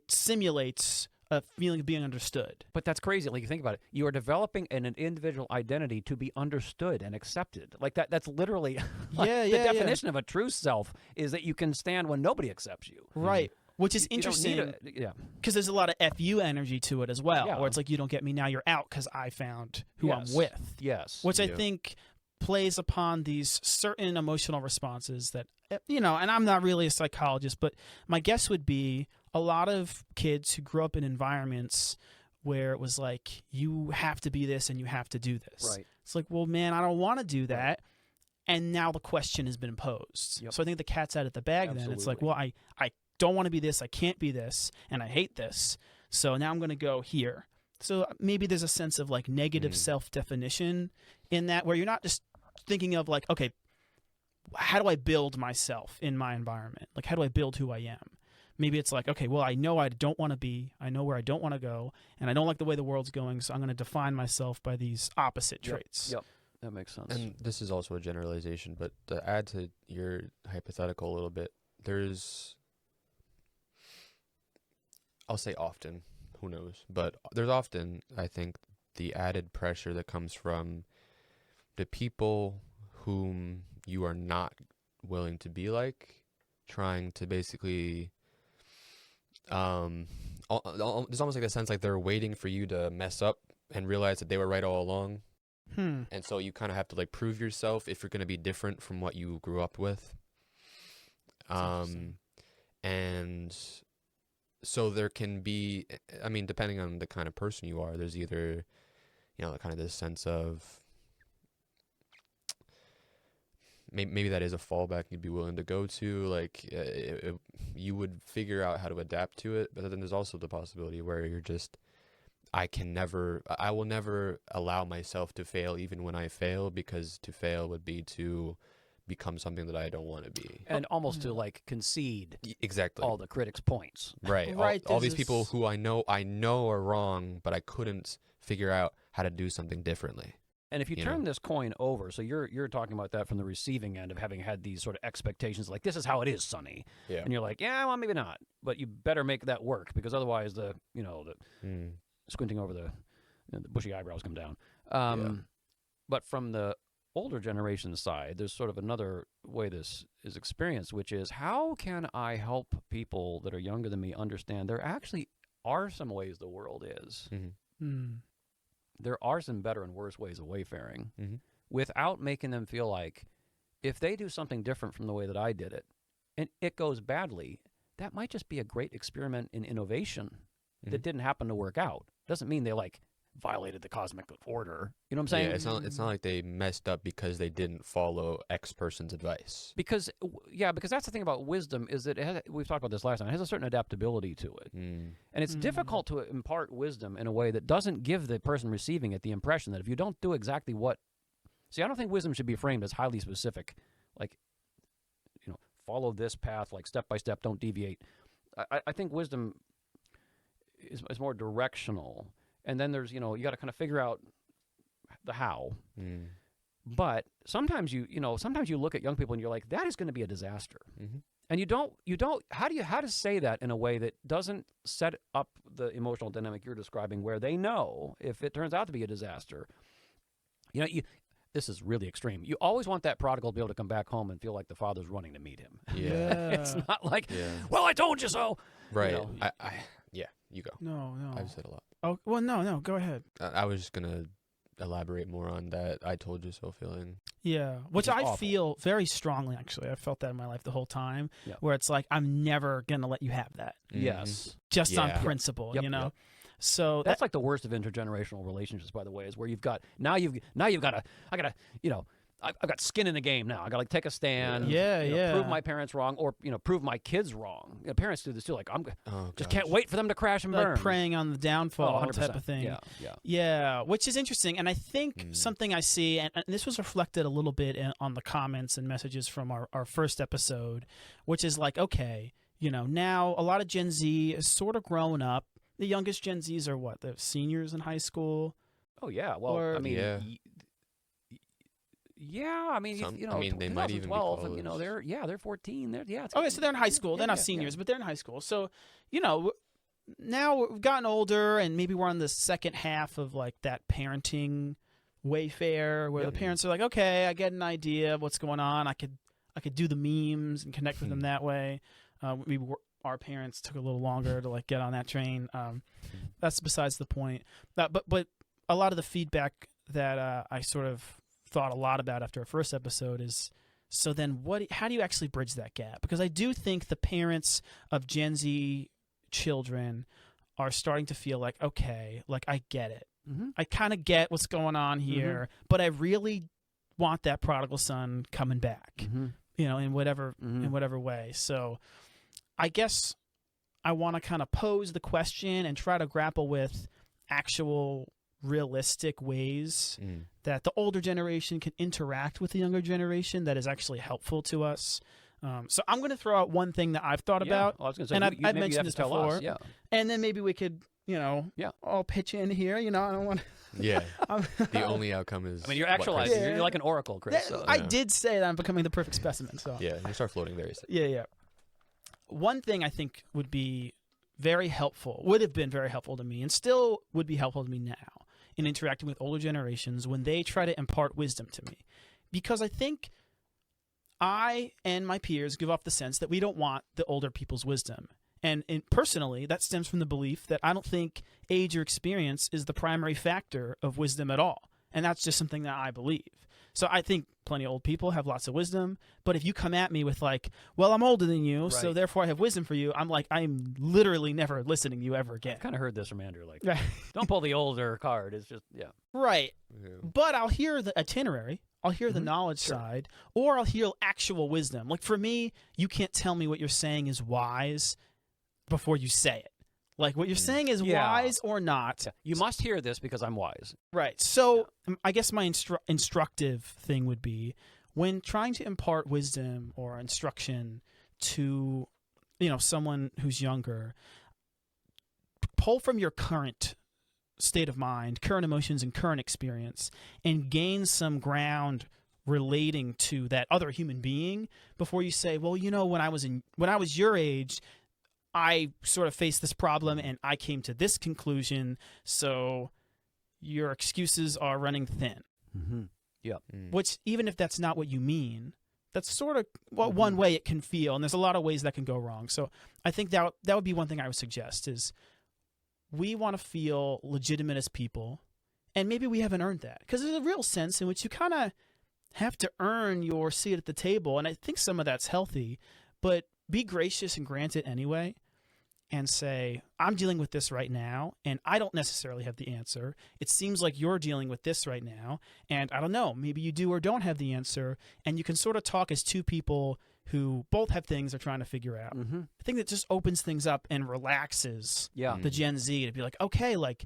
simulates a feeling of being understood. But that's crazy. Like, you think about it, you are developing an individual identity to be understood and accepted. Like that's literally like, Yeah, the yeah, yeah. definition of a true self is that you can stand when nobody accepts you. Right. Which is You don't need interesting yeah. because there's a lot of FU energy to it as well, Yeah. where it's like, you don't get me, now you're out because I found who Yes. I'm with. Yes. Which I Yeah. think plays upon these certain emotional responses that, and I'm not really a psychologist, but my guess would be a lot of kids who grew up in environments where it was like, you have to be this and you have to do this. Right. It's like, well, man, I don't want to do that. And now the question has been posed. Yep. So I think the cat's out of the bag then. It's like, Absolutely. well, I don't want to be this, I can't be this, and I hate this. So now I'm going to go here. So maybe there's a sense of like negative self-definition in that, where you're not just thinking of like, okay, how do I build myself in my environment? Like, how do I build who I am? Maybe it's like, okay, well, I know I don't want to be, I know where I don't want to go, and I don't like the way the world's going, so I'm going to define myself by these opposite traits. Yep. That makes sense. And this is also a generalization, but to add to your hypothetical a little bit, I'll say often, who knows, but there's often, I think, the added pressure that comes from the people whom you are not willing to be like, trying to basically, there's almost like a sense like they're waiting for you to mess up and realize that they were right all along. And so you kind of have to like prove yourself if you're going to be different from what you grew up with. And so there can be, I mean, depending on the kind of person you are, there's either, kind of this sense of maybe that is a fallback you'd be willing to go to. Like, you would figure out how to adapt to it. But then there's also the possibility where you're just, I will never allow myself to fail even when I fail, because to fail would be to become something that I don't want to be. And almost to like concede Exactly. all the critics' points. Right. Right, All there's these people this- who I know are wrong, but I couldn't figure out how to do something differently. And if you You turn know. this coin over, so you're talking about that from the receiving end of having had these sort of expectations, like, this is how it is, Sonny. Yeah. And you're like, yeah, well, maybe not. But you better make that work, because otherwise the squinting over the bushy eyebrows come down. But from the older generation side, there's sort of another way this is experienced, which is, how can I help people that are younger than me understand there actually are some ways the world is. There are some better and worse ways of wayfaring, without making them feel like if they do something different from the way that I did it, and it goes badly, that might just be a great experiment in innovation that didn't happen to work out. Doesn't mean they like violated the cosmic order. You know what I'm saying? Yeah, it's not like they messed up because they didn't follow X person's advice. Because that's the thing about wisdom, is that we've talked about this last time. It has a certain adaptability to it. And it's difficult to impart wisdom in a way that doesn't give the person receiving it the impression that if you don't do exactly what... See, I don't think wisdom should be framed as highly specific. Like, follow this path, like step by step, don't deviate. I think wisdom is more directional. And then there's, you got to kind of figure out the how. But sometimes sometimes you look at young people and you're like, that is going to be a disaster. And you don't, how to say that in a way that doesn't set up the emotional dynamic you're describing, where they know if it turns out to be a disaster, this is really extreme. You always want that prodigal to be able to come back home and feel like the father's running to meet him. Yeah. It's not like, well, I told you so. Right. You go. No. I've said a lot. Oh, well, no, go ahead. I was just going to elaborate more on that I told you so feeling. Yeah, which is I awful. feel very strongly, actually. I've felt that in my life the whole time, Yep. where it's like, I'm never going to let you have that. Yes. Just on Yeah. principle, Yep. you know? So That's like the worst of intergenerational relationships, by the way, is where you've got you've got to I've got skin in the game now. I got to take a stand. Prove my parents wrong, or prove my kids wrong. Parents do this too. Like just can't wait for them to crash and burn. Like preying on the downfall type of thing. Yeah. Which is interesting, and I think something I see, and this was reflected a little bit on the comments and messages from our first episode, which is like, okay, now a lot of Gen Z is sort of growing up. The youngest Gen Zs are what? The seniors in high school. Oh yeah. Well, I mean. Yeah, I mean, they might even be college. And, they're 14. Okay, so they're in high school. They're not seniors, but they're in high school. So, now we've gotten older, and maybe we're on the second half of like that parenting Wayfair, where the parents are like, okay, I get an idea of what's going on. I could do the memes and connect with them that way. Maybe our parents took a little longer to like get on that train. That's besides the point. But a lot of the feedback that I sort of thought a lot about after our first episode is, so then how do you actually bridge that gap? Because I do think the parents of Gen Z children are starting to feel like, okay, like I get it. Mm-hmm. I kind of get what's going on here, but I really want that prodigal son coming back, in whatever way. So I guess I want to kind of pose the question and try to grapple with actual realistic ways that the older generation can interact with the younger generation that is actually helpful to us. So I'm going to throw out one thing that I've thought about, well, I was gonna say, and I've mentioned this before, and then maybe we could, all pitch in here. I don't want. Yeah. The only outcome is. I mean, you're actualizing. You're like an oracle, Chris. I did say that I'm becoming the perfect specimen. So yeah, you start floating very. Yeah. One thing I think would have been very helpful to me, and still would be helpful to me now in interacting with older generations when they try to impart wisdom to me. Because I think I and my peers give off the sense that we don't want the older people's wisdom. And personally, that stems from the belief that I don't think age or experience is the primary factor of wisdom at all. And that's just something that I believe. So I think plenty of old people have lots of wisdom. But if you come at me with like, well, I'm older than you, so therefore I have wisdom for you, I'm like, I'm literally never listening to you ever again. I've kind of heard this from Andrew. Like, don't pull the older card. It's just, Right. Yeah. But I'll hear the itinerary. I'll hear the knowledge side, or I'll hear actual wisdom. Like for me, you can't tell me what you're saying is wise before you say it. Like what you're saying is wise or not. Yeah. You must hear this because I'm wise. Right. So I guess my instructive thing would be when trying to impart wisdom or instruction to, someone who's younger, pull from your current state of mind, current emotions, and current experience, and gain some ground relating to that other human being before you say, well, when I was your age, I sort of faced this problem and I came to this conclusion, so your excuses are running thin. Mm-hmm. Yep. Which, even if that's not what you mean, that's sort of one way it can feel, and there's a lot of ways that can go wrong. So I think that would be one thing I would suggest is we want to feel legitimate as people, and maybe we haven't earned that. Because there's a real sense in which you kind of have to earn your seat at the table, and I think some of that's healthy, but be gracious and grant it anyway. And say, I'm dealing with this right now, and I don't necessarily have the answer. It seems like you're dealing with this right now, and I don't know, maybe you do or don't have the answer, and you can sort of talk as two people who both have things they're trying to figure out. Mm-hmm. I think that just opens things up and relaxes the Gen Z to be like, okay, like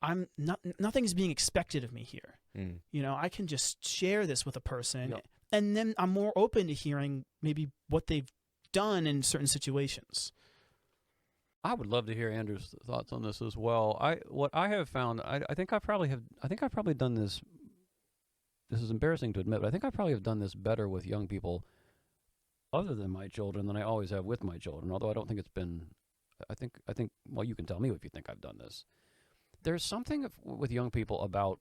I'm not, nothing's being expected of me here. I can just share this with a person, and then I'm more open to hearing maybe what they've done in certain situations. I would love to hear Andrew's thoughts on this as well. What I have found, I think I've probably done this. This is embarrassing to admit, but I think I probably have done this better with young people, other than my children, than I always have with my children. Although I don't think it's been. I think. Well, you can tell me if you think I've done this. There's something with young people about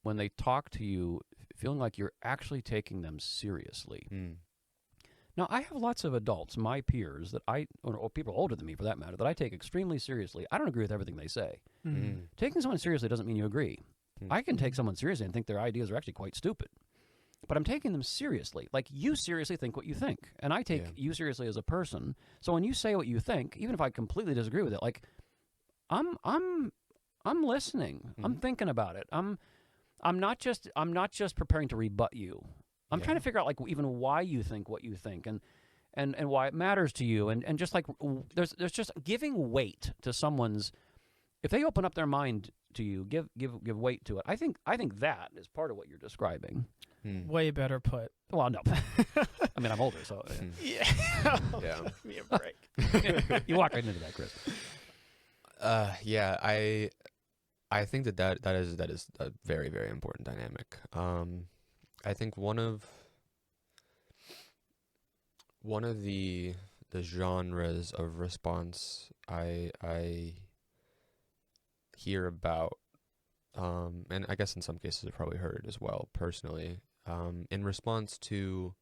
when they talk to you, feeling like you're actually taking them seriously. Now, I have lots of adults, my peers, that or people older than me for that matter, that I take extremely seriously. I don't agree with everything they say. Taking someone seriously doesn't mean you agree. I can take someone seriously and think their ideas are actually quite stupid. But I'm taking them seriously. Like, you seriously think what you think. And I take you seriously as a person. So when you say what you think, even if I completely disagree with it, like, I'm listening. I'm Mhm. thinking about it. I'm not just preparing to rebut you. I'm trying to figure out like even why you think what you think and why it matters to you and just like there's just giving weight to someone's, if they open up their mind to you, give weight to it. I think that is part of what you're describing. Way better put. Well, no. I mean, I'm older, so Yeah. Yeah. Give me a break. you walk right into that, Chris. Yeah, I think that is a very, very important dynamic. I think one of the genres of response I hear about, and I guess in some cases I've probably heard it as well personally, in response to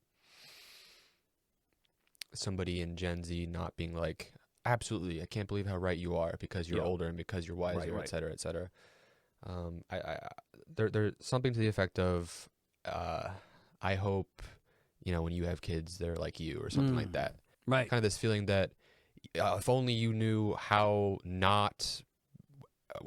somebody in Gen Z not being like, absolutely, I can't believe how right you are because you're older and because you're wiser, Right. et cetera, et cetera. There's something to the effect of, I hope, when you have kids, they're like you or something like that. Right. Kind of this feeling that if only you knew how not,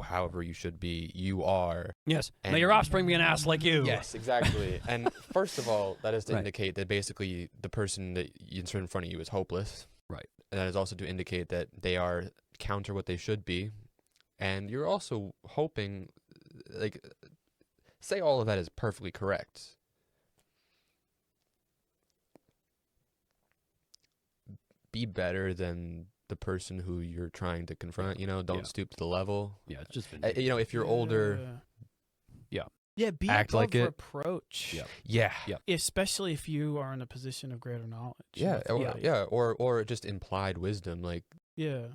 however you should be, you are. Yes. And May your offspring be an ass like you. Yes, exactly. And first of all, that is to Right. indicate that basically the person that you insert in front of you is hopeless. Right. And that is also to indicate that they are counter what they should be. And you're also hoping, like, say all of that is perfectly correct. Be better than the person who you're trying to confront, don't stoop to the level. Yeah, it's just been If you're older, Yeah, be Act above like it. reproach. Yeah. yeah. Especially if you are in a position of greater knowledge. Yeah, Yeah. or just implied wisdom. Like, Yeah.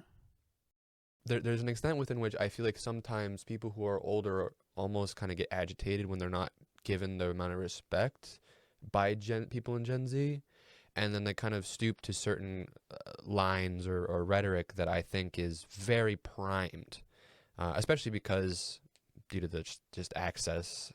there's an extent within which I feel like sometimes people who are older almost kind of get agitated when they're not given the amount of respect by people in Gen Z, and then they kind of stoop to certain lines or rhetoric that I think is very primed, especially because due to the just access.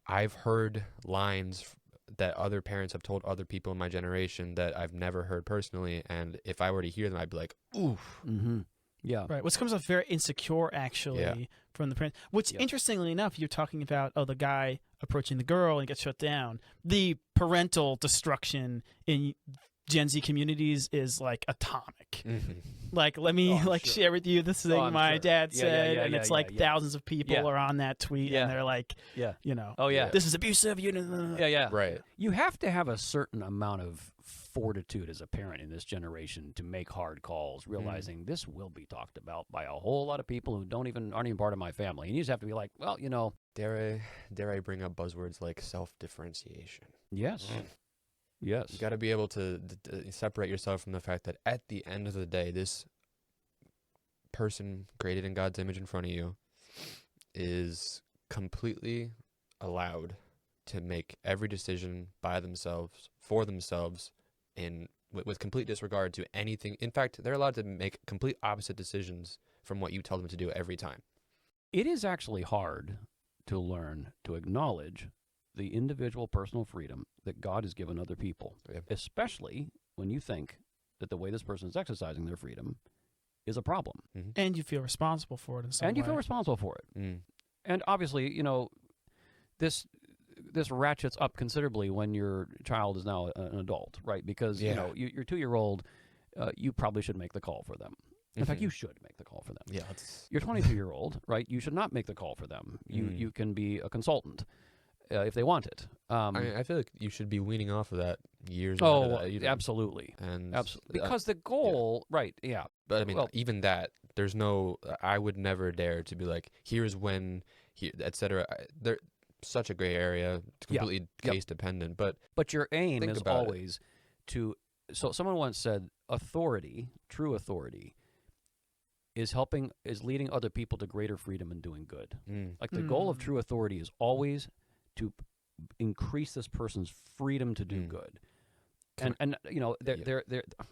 I've heard lines that other parents have told other people in my generation that I've never heard personally, and if I were to hear them, I'd be like, oof. Mm-hmm. Yeah. Right. Which comes off very insecure, actually, from the parents. Which, interestingly enough, you're talking about, the guy approaching the girl and gets shut down. The parental destruction in Gen Z communities is like atomic. Mm-hmm. Like, let me share with you this thing I'm my sure. dad Yeah, said, yeah, and yeah, it's yeah, like yeah. thousands of people Yeah. are on that tweet, Yeah. and they're like, Yeah. oh yeah. this is abusive. Yeah. Right. You have to have a certain amount of fortitude as a parent in this generation to make hard calls, realizing this will be talked about by a whole lot of people who aren't even part of my family. And you just have to be like, well, Dare I bring up buzzwords like self-differentiation? yes. Yes. You got to be able to separate yourself from the fact that at the end of the day, this person created in God's image in front of you is completely allowed to make every decision by themselves, for themselves, with complete disregard to anything. In fact, they're allowed to make complete opposite decisions from what you tell them to do every time. It is actually hard to learn to acknowledge the individual personal freedom that God has given other people, especially when you think that the way this person is exercising their freedom is a problem. Mm-hmm. And you feel responsible for it in some way. And you feel responsible for it. Mm. And obviously, this ratchets up considerably when your child is now an adult, right? Because, your 2-year-old, you probably should make the call for them. In fact, you should make the call for them. Yeah. Your 22-year-old, right? You should not make the call for them. You can be a consultant if they want it. I feel like you should be weaning off of that years. Absolutely. And absolutely. Because the goal, right, yeah. But I mean, even that, there's no, I would never dare to be like, here's when, et cetera. They're such a gray area, completely case dependent. But your aim is about always to, so someone once said, authority, true authority, is leading other people to greater freedom and doing good. Like the goal of true authority is always to increase this person's freedom to do good. And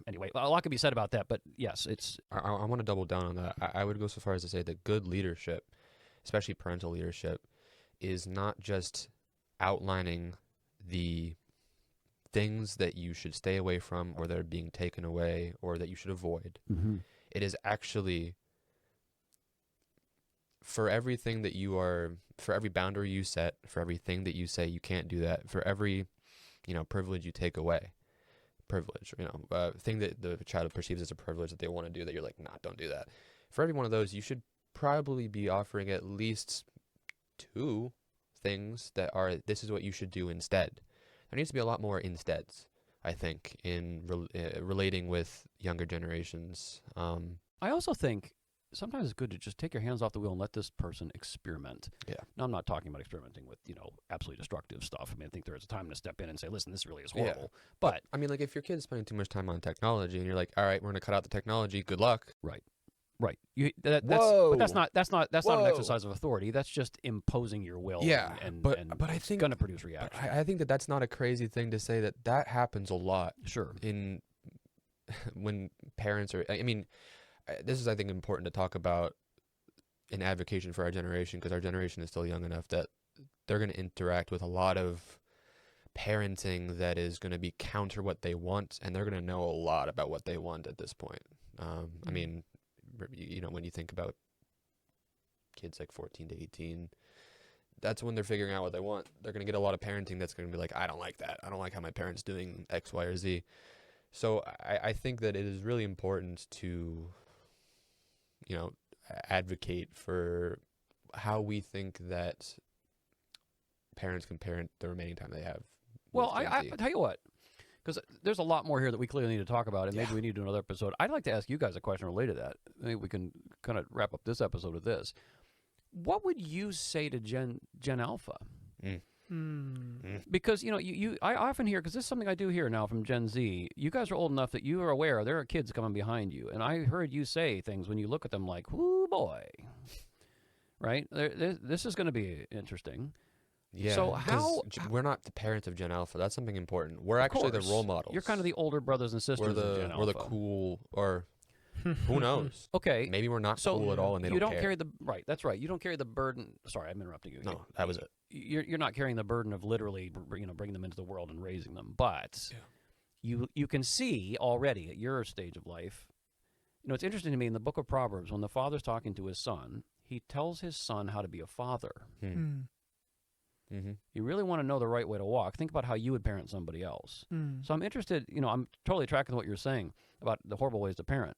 anyway, a lot could be said about that, but yes, it's. I want to double down on that. I would go so far as to say that good leadership, especially parental leadership, is not just outlining the things that you should stay away from or that are being taken away or that you should avoid. Mm-hmm. It is actually for everything that for every boundary you set, for everything that you say you can't do that, for every, privilege you take away, thing that the child perceives as a privilege that they want to do that you're like, nah, don't do that. For every one of those, you should probably be offering at least 2 things that are, this is what you should do instead. There needs to be a lot more insteads, I think, in relating with younger generations. I also think sometimes it's good to just take your hands off the wheel and let this person experiment. Yeah. Now, I'm not talking about experimenting with, absolutely destructive stuff. I mean, I think there is a time to step in and say, listen, this really is horrible. Yeah. But I mean, like, if your kid's spending too much time on technology and you're like, all right, we're going to cut out the technology, good luck. Right. But that's not an exercise of authority. That's just imposing your will. Yeah, but I think it's going to produce reaction. I think that's not a crazy thing to say. That happens a lot. Sure. When parents are. I mean, this is, I think, important to talk about in advocacy for our generation, because our generation is still young enough that they're going to interact with a lot of parenting that is going to be counter what they want, and they're going to know a lot about what they want at this point. I mean, when you think about kids like 14 to 18, that's when they're figuring out what they want. They're going to get a lot of parenting that's going to be like, I don't like that. I don't like how my parents doing X, Y, or Z. So I think that it is really important to, advocate for how we think that parents can parent the remaining time they have. Well, I tell you what, because there's a lot more here that we clearly need to talk about, and maybe we need to do another episode. I'd like to ask you guys a question related to that. Maybe we can kind of wrap up this episode with this. What would you say to Gen Alpha? Because, I often hear, because this is something I do hear now from Gen Z, you guys are old enough that you are aware there are kids coming behind you. And I heard you say things when you look at them like, whoo, boy. Right? This is going to be interesting. Yeah. So how we're not the parents of Gen Alpha. That's something important. We're actually the role models. You're kind of the older brothers and sisters of Gen Alpha. We're the cool, or who knows? Okay. Maybe we're not cool at all, and they don't care. Carry the right. That's right. You don't carry the burden. Sorry, I'm interrupting you. No, that was it. You're not carrying the burden of literally, bringing them into the world and raising them. But you can see already at your stage of life. It's interesting to me in the book of Proverbs when the father's talking to his son, he tells his son how to be a father. Mm-hmm. You really want to know the right way to walk. Think about how you would parent somebody else. So I'm interested, I'm totally tracking what you're saying about the horrible ways to parent.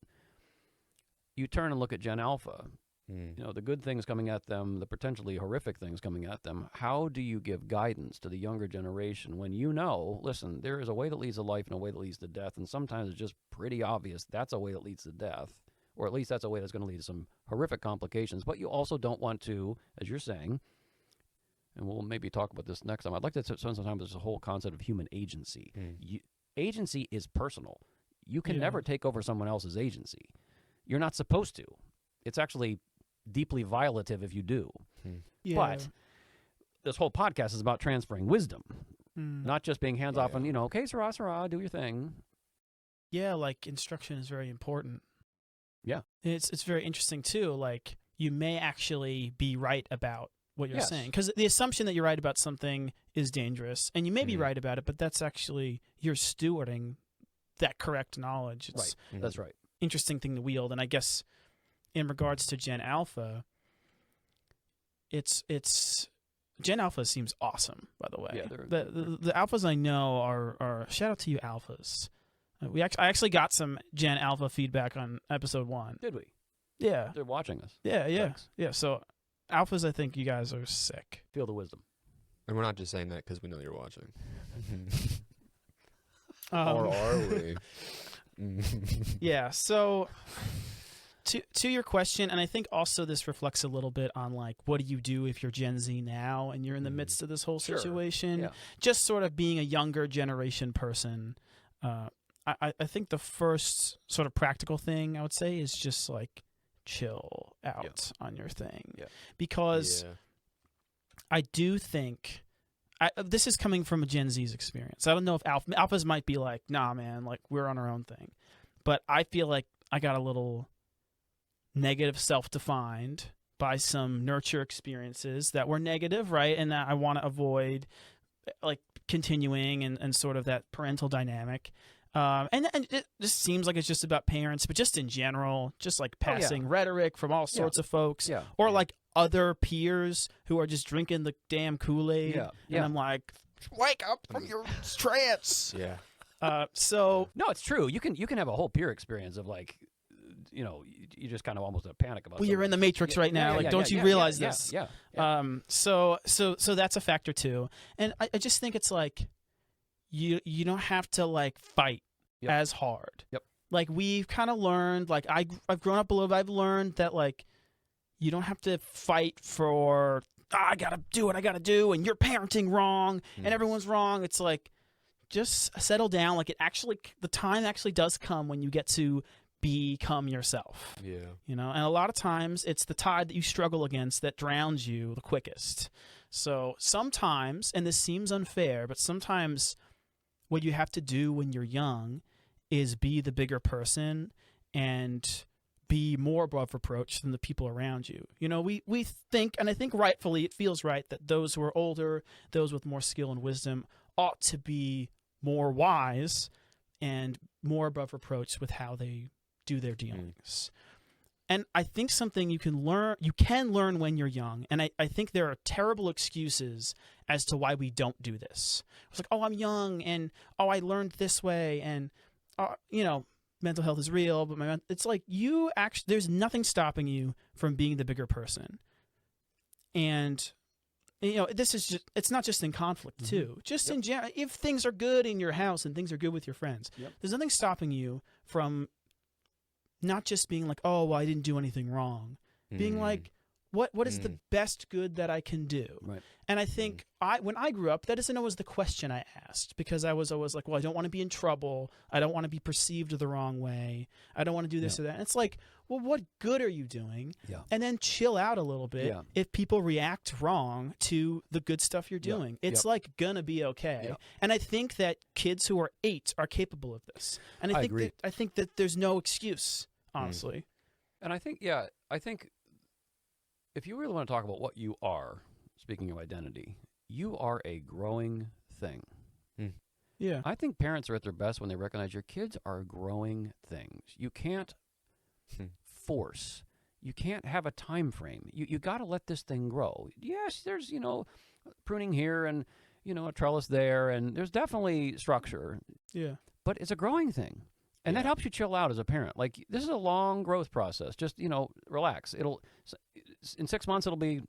You turn and look at Gen Alpha, the good things coming at them, the potentially horrific things coming at them. How do you give guidance to the younger generation when listen, there is a way that leads to life and a way that leads to death, and sometimes it's just pretty obvious that's a way that leads to death, or at least that's a way that's going to lead to some horrific complications. But you also don't want to, as you're saying, and we'll maybe talk about this next time. I'd like to spend some time with this whole concept of human agency. Agency is personal. You can never take over someone else's agency. You're not supposed to. It's actually deeply violative if you do. But this whole podcast is about transferring wisdom, not just being hands off and, okay, sarah, do your thing. Yeah, like instruction is very important. Yeah. It's very interesting, too. Like, you may actually be right about what you're saying, because the assumption that you're right about something is dangerous, and you may be right about it, but that's actually you're stewarding that correct knowledge. It's That's right. Interesting thing to wield. And I guess in regards to Gen Alpha, it's Gen Alpha seems awesome, by the way. Yeah, the alphas I know are shout out to you alphas. I actually got some Gen Alpha feedback on episode 1. Did we? Yeah. They're watching us. Yeah. Thanks. Yeah. So alphas, I think you guys are sick. Feel the wisdom. And we're not just saying that because we know you're watching. Or are we? Yeah. So to your question, and I think also this reflects a little bit on like, what do you do if you're Gen Z now and you're in the midst of this whole situation? Yeah. Just sort of being a younger generation person. I think the first sort of practical thing I would say is just like chill out on your thing. Yeah. Because I do think this is coming from a Gen Z's experience. I don't know if alphas might be like, nah, man, like we're on our own thing. But I feel like I got a little negative self-defined by some nurture experiences that were negative, right? And that I want to avoid like continuing and sort of that parental dynamic. And it just seems like it's just about parents, but just in general, just like passing rhetoric from all sorts of folks, or like other peers who are just drinking the damn Kool-Aid. Yeah. And I'm like, wake up from your trance. Yeah. So No, it's true. You can have a whole peer experience of like, you just kind of almost have a panic about. well, you're in the Matrix right now. Like, don't you realize this? Yeah. So that's a factor too. And I just think it's like you don't have to like fight as hard. Yep. Like we've kind of learned, like I've grown up a little bit. I've learned that like you don't have to fight for I gotta do what I gotta do, and you're parenting wrong, and everyone's wrong. It's like just settle down. Like the time actually does come when you get to become yourself. Yeah. And a lot of times it's the tide that you struggle against that drowns you the quickest. So sometimes, and this seems unfair, but sometimes what you have to do when you're young is be the bigger person and be more above reproach than the people around you. We think, and I think rightfully it feels right, that those who are older, those with more skill and wisdom ought to be more wise and more above reproach with how they do their dealings. And I think something you can learn when you're young. And I think there are terrible excuses as to why we don't do this. It's like, oh, I'm young, and oh, I learned this way, and mental health is real, but it's like there's nothing stopping you from being the bigger person. And this is it's not just in conflict too. Just in general, if things are good in your house and things are good with your friends, there's nothing stopping you from not just being like, oh, well, I didn't do anything wrong. Being like, what is the best good that I can do? Right. And I think when I grew up, that isn't always the question I asked, because I was always like, well, I don't want to be in trouble. I don't want to be perceived the wrong way. I don't want to do this or that. And it's like, well, what good are you doing? Yeah. And then chill out a little bit if people react wrong to the good stuff you're doing. It's like gonna be okay. Yeah. And I think that kids who are 8 are capable of this. And I agree. I think that there's no excuse, honestly. And I think if you really want to talk about what you are, speaking of identity, you are a growing thing. Yeah. I think parents are at their best when they recognize your kids are growing things. You can't force. You can't have a time frame. You got to let this thing grow. Yes, there's, pruning here and, a trellis there, and there's definitely structure. Yeah. But it's a growing thing. And that helps you chill out as a parent. Like, this is a long growth process. Just, relax. In 6 months, it'll be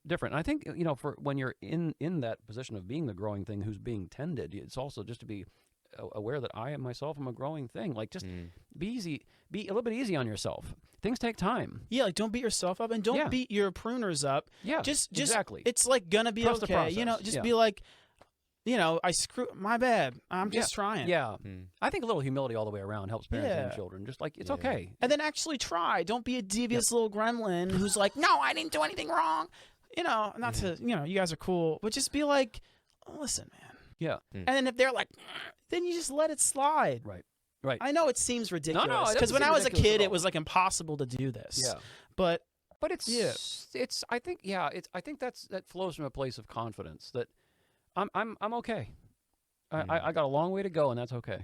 different. And I think, for when you're in that position of being the growing thing who's being tended, it's also just to be aware that I myself am a growing thing. Like, just be a little bit easy on yourself. Things take time. Yeah, like don't beat yourself up and don't beat your pruners up. Yeah, just exactly. It's like gonna be Trust the okay. process. Just be like, my bad. I'm just trying. Yeah. I think a little humility all the way around helps parents and children. Just like, it's okay. And then actually try. Don't be a devious little gremlin who's like, no, I didn't do anything wrong. Not to, you guys are cool, but just be like, listen, man. Yeah. And then if they're like, then you just let it slide. Right. I know it seems ridiculous. No, it because doesn't when seem I was a ridiculous kid, at it all. was like impossible to do this. Yeah. But it's I think I think that flows from a place of confidence that I'm okay. I got a long way to go, and that's okay.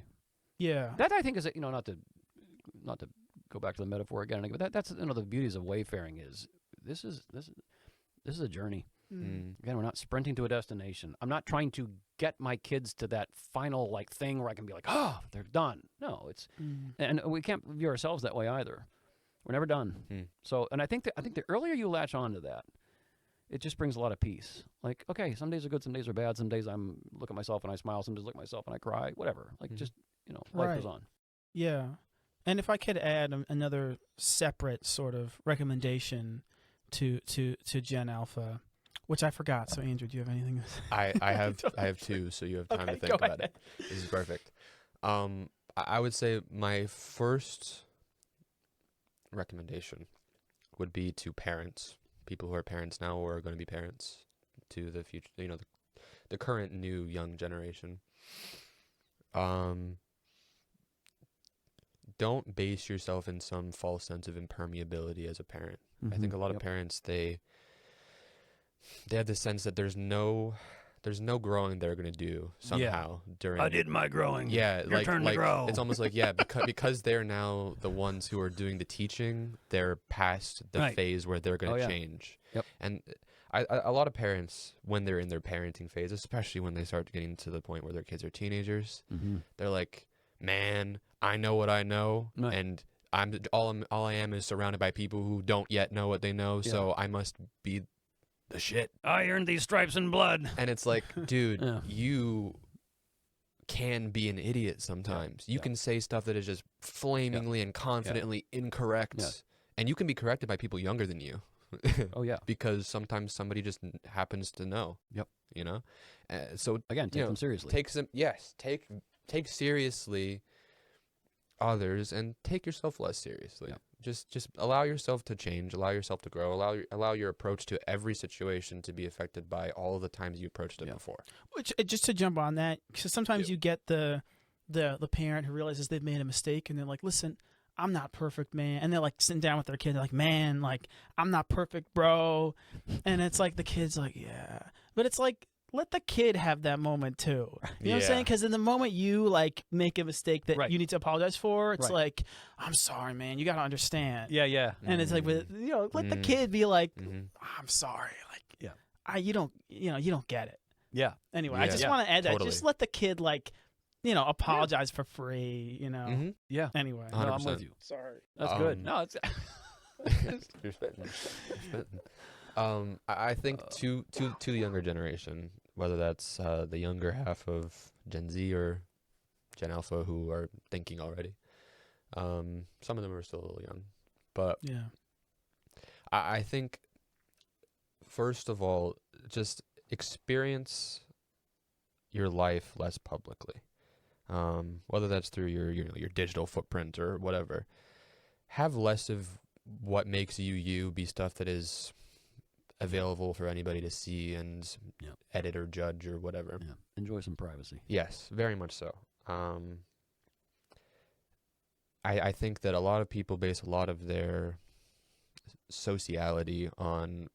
Yeah. That I think is not to go back to the metaphor again, but that's the beauties of wayfaring is this is a journey. Again, we're not sprinting to a destination. I'm not trying to get my kids to that final thing where I can be like, oh, they're done. No, it's and we can't view ourselves that way either. We're never done. So, and I think the earlier you latch on to that, it just brings a lot of peace. Like, okay, some days are good, some days are bad. Some days I'm look at myself and I smile. Some days I look at myself and I cry. Whatever. Like, just life goes on. Yeah. And if I could add another separate sort of recommendation to Gen Alpha, which I forgot. So, Andrew, do you have anything? I have two, so you have time to think about it. This is perfect. I would say my first recommendation would be to parents, people who are parents now or are going to be parents, to the future, the current new young generation. Don't base yourself in some false sense of impermeability as a parent. I think a lot of parents, they have this sense that there's no there's no growing they're gonna do somehow during. I did my growing. Yeah, Your turn to grow. It's almost like because they're now the ones who are doing the teaching. They're past the Right. phase where they're gonna Oh, yeah. change. Yep. And a lot of parents, when they're in their parenting phase, especially when they start getting to the point where their kids are teenagers, Mm-hmm. they're like, "Man, I know what I know, Right. and all I am is surrounded by people who don't yet know what they know, so I must be the shit." I earned these stripes in blood. And it's like, dude, Yeah. you can be an idiot sometimes. You Yeah. can say stuff that is just flamingly and confidently incorrect. Yeah. And you can be corrected by people younger than you. Oh, yeah. Because sometimes somebody just happens to know. Yep. You know? So Again, take you know, them seriously. take seriously others and take yourself less seriously. Yep. Just allow yourself to change, allow yourself to grow, allow your approach to every situation to be affected by all of the times you approached it before. Which, just to jump on that, because sometimes you get the parent who realizes they've made a mistake and they're like, "Listen, I'm not perfect, man," and they're like sitting down with their kid, they're like, "Man, like I'm not perfect, bro," and it's like the kid's like, "Yeah," but it's like, let the kid have that moment too. You know what I'm saying? Because in the moment you like make a mistake that you need to apologize for, it's like, "I'm sorry, man. You got to understand." Yeah. And it's like, let the kid be like, "I'm sorry." Like, you don't get it. Yeah. Anyway, I just want to add that. Totally. Just let the kid apologize for free. Yeah. Anyway, No, I'm 100%. with you. sorry. That's good. No, it's You're spitting. You're spitting. I think to the younger generation, whether that's the younger half of Gen Z or Gen Alpha who are thinking already, some of them are still a little young, but Yeah. I think first of all, just experience your life less publicly, whether that's through your digital footprint or whatever. Have less of what makes you be stuff that is available for anybody to see and edit or judge or whatever. Yeah. Enjoy some privacy. Yes, very much so. I think that a lot of people base a lot of their sociality on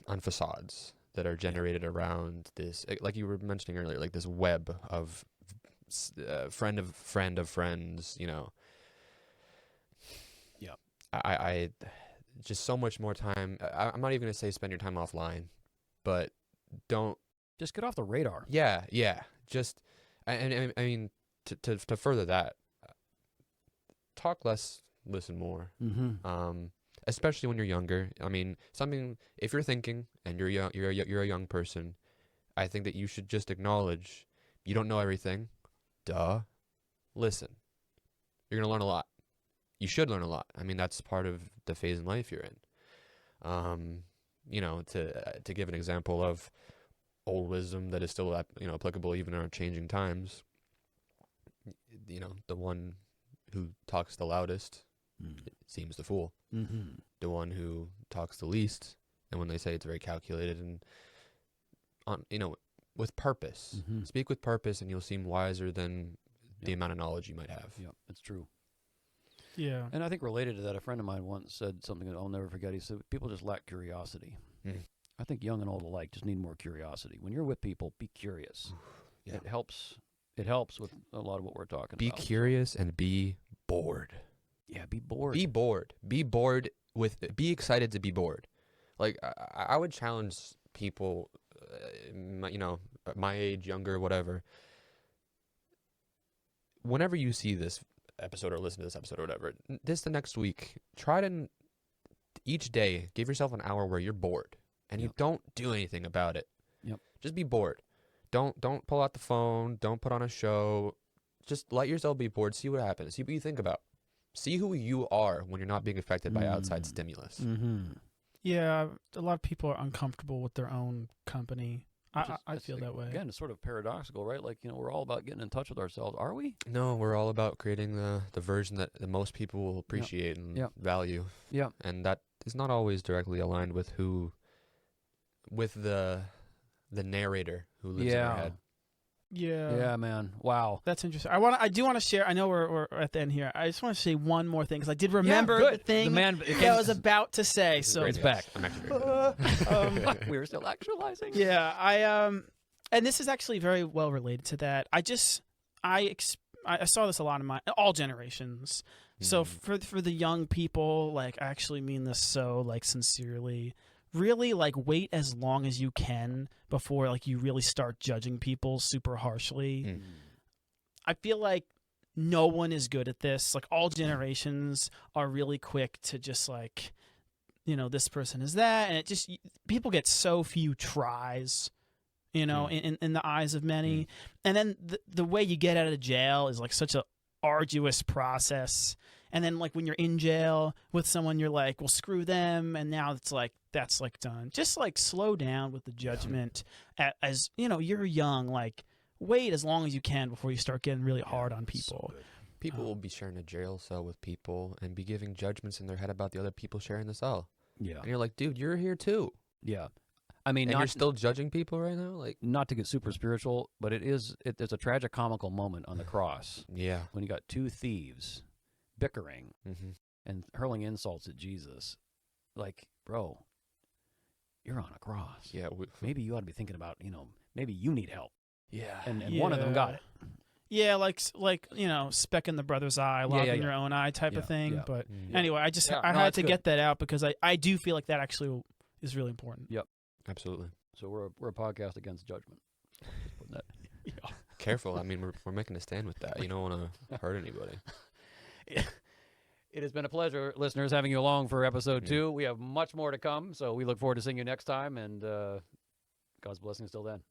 on facades that are generated around this, like you were mentioning earlier, like this web of friend of friends, Yeah. I just so much more time. I'm not even going to say spend your time offline, but don't. Just get off the radar. Yeah. Just, I mean, to further that, talk less, listen more. Mm-hmm. Especially when you're younger. I mean, if you're thinking and you're young, you're a young person, I think that you should just acknowledge you don't know everything. Duh. Listen. You're gonna learn a lot. You should learn a lot. I mean, that's part of the phase in life you're in. To give an example of old wisdom that is still applicable even in our changing times. The one who talks the loudest seems the fool. Mm-hmm. The one who talks the least, and when they say it's very calculated and with purpose. Mm-hmm. Speak with purpose, and you'll seem wiser than the amount of knowledge you might have. Yep, it's true. Yeah. And I think related to that, a friend of mine once said something that I'll never forget. He said, people just lack curiosity. I think young and old alike just need more curiosity. When you're with people, be curious. Yeah. It helps with a lot of what we're talking Be about. curious and be bored. Yeah, be bored. Be bored. Be bored be excited to be bored. Like, I would challenge people, my age, younger, whatever. Whenever you see this episode or listen to this episode or whatever, the next week, try to each day give yourself an hour where you're bored and you don't do anything about it. Yep. Just be bored. Don't pull out the phone. Don't put on a show. Just let yourself be bored. See what happens. See what you think about. See who you are when you're not being affected by outside stimulus. Mm-hmm. Yeah, a lot of people are uncomfortable with their own company. I feel that way. Again, it's sort of paradoxical, right? Like, we're all about getting in touch with ourselves. Are we? No, we're all about creating the version that the most people will appreciate and value. Yeah. And that is not always directly aligned with the narrator who lives in our head. Yeah, man. Wow. That's interesting. I do want to share. I know we're at the end here. I just want to say one more thing because I did remember the thing that I was about to say. So it's back. I'm actually We're still actualizing. Yeah, and this is actually very well related to that. I saw this a lot in all generations. So for the young people, like I actually mean this so like sincerely. Really like wait as long as you can before like you really start judging people super harshly. I feel like no one is good at this. Like all generations are really quick to just like, this person is that, and it just people get so few tries, in the eyes of many. And then the way you get out of jail is like such a arduous process. And then like when you're in jail with someone, you're like, well, screw them. And now it's like, that's like done. Just like slow down with the judgment as you're young, like wait as long as you can before you start getting really hard on people. So people will be sharing a jail cell with people and be giving judgments in their head about the other people sharing the cell. Yeah. And you're like, dude, you're here too. Yeah. I mean, and you're still judging people right now? Like, not to get super spiritual, but there's a tragic comical moment on the cross. Yeah. When you got two thieves bickering and hurling insults at Jesus. Like, bro, you're on a cross. Yeah. Maybe you ought to be thinking about, maybe you need help. Yeah. And one of them got it. Yeah, like speck in the brother's eye, log in your own eye type of thing. Yeah. But anyway, I had to get that out because I do feel like that actually is really important. Yep. Absolutely. So we're a podcast against judgment. Just putting that. Yeah. Careful. I mean, we're making a stand with that. You don't want to hurt anybody. It has been a pleasure, listeners, having you along for episode 2. We have much more to come, so we look forward to seeing you next time, and God's blessings till then.